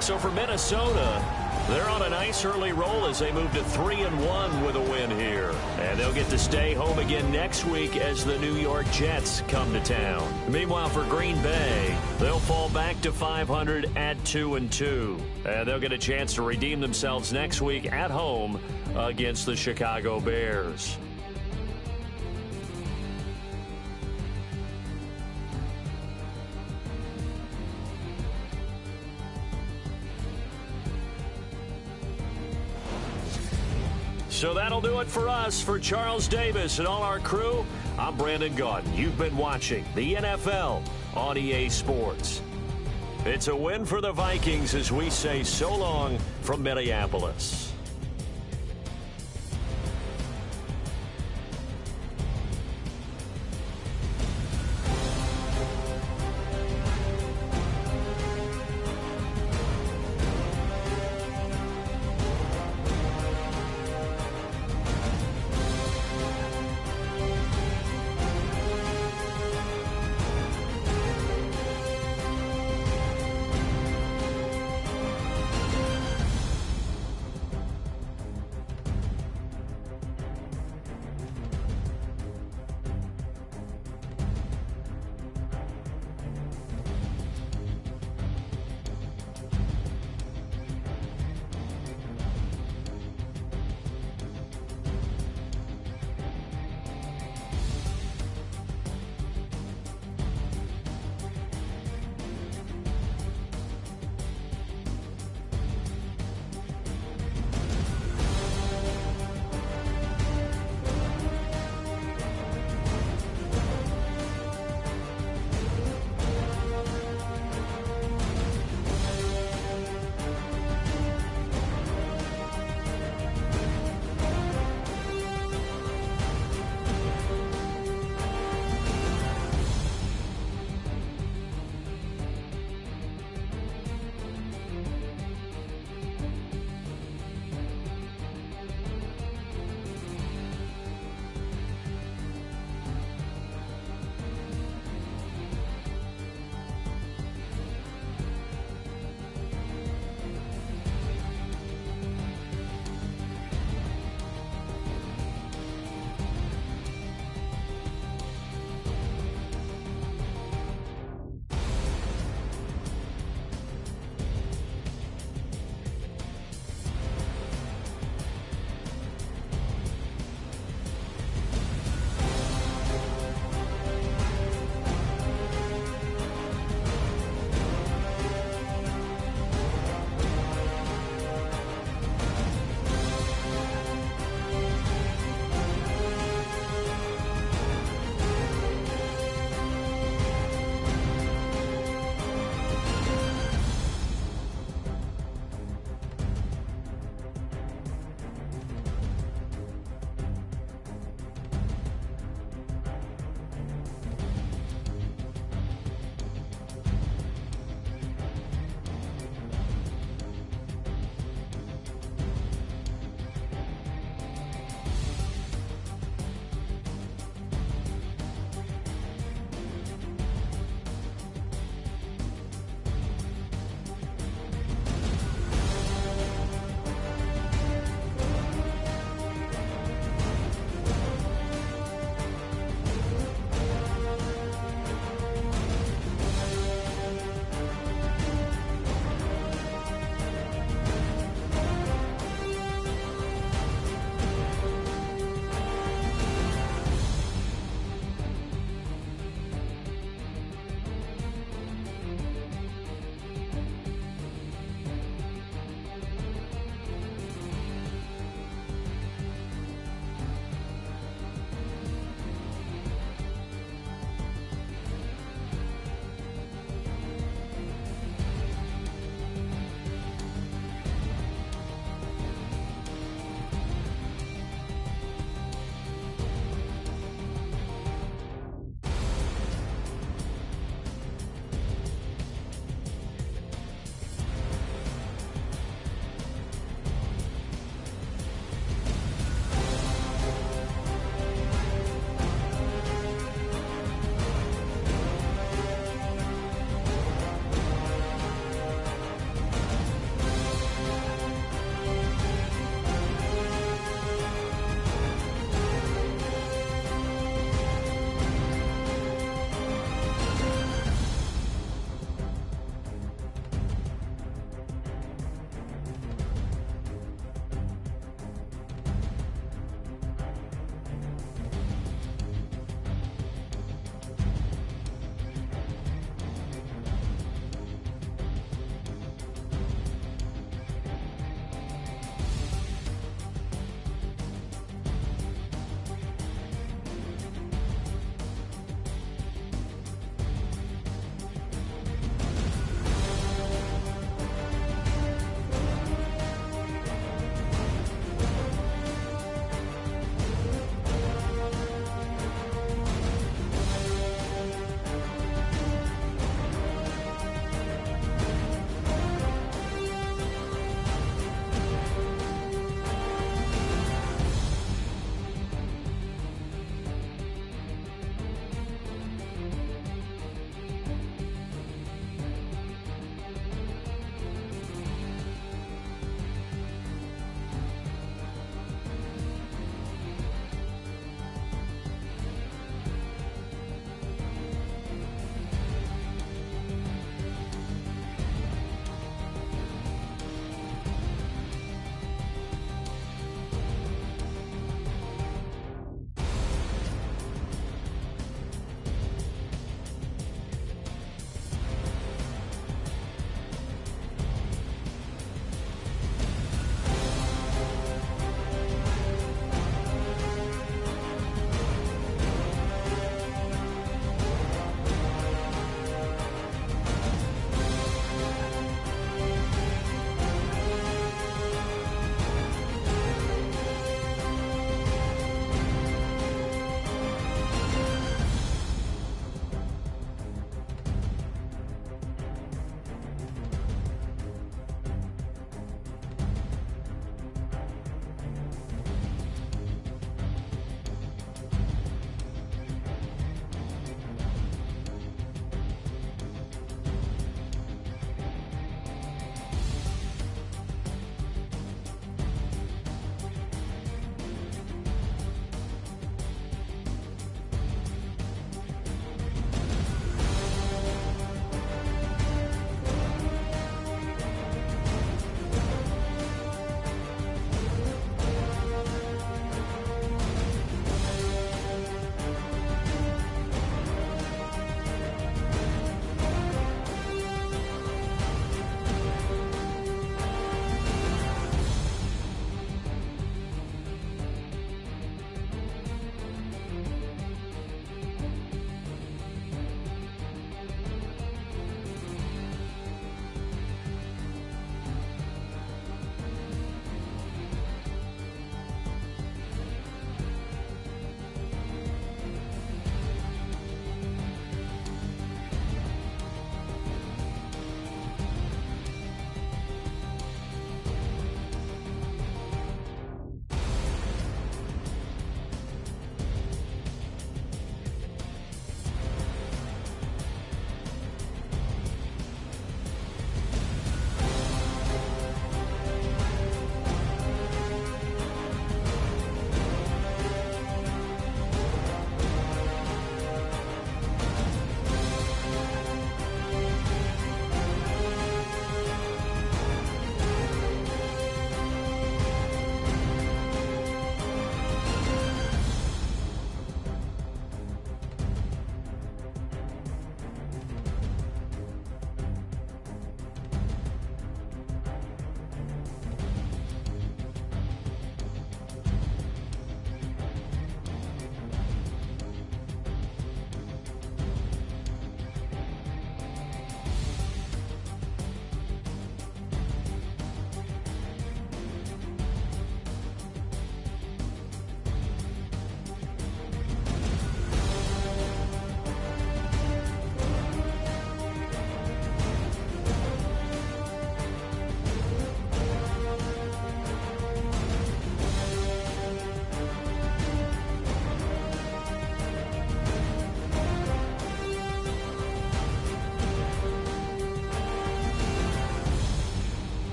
So for Minnesota, they're on a nice early roll as they move to 3-1 with a win here. And they'll get to stay home again next week as the New York Jets come to town. Meanwhile, for Green Bay, they'll fall back to 500 at 2-2. And they'll get a chance to redeem themselves next week at home against the Chicago Bears. So that'll do it for us. For Charles Davis and all our crew, I'm Brandon Gaudin. You've been watching the NFL on EA Sports. It's a win for the Vikings as we say so long from Minneapolis.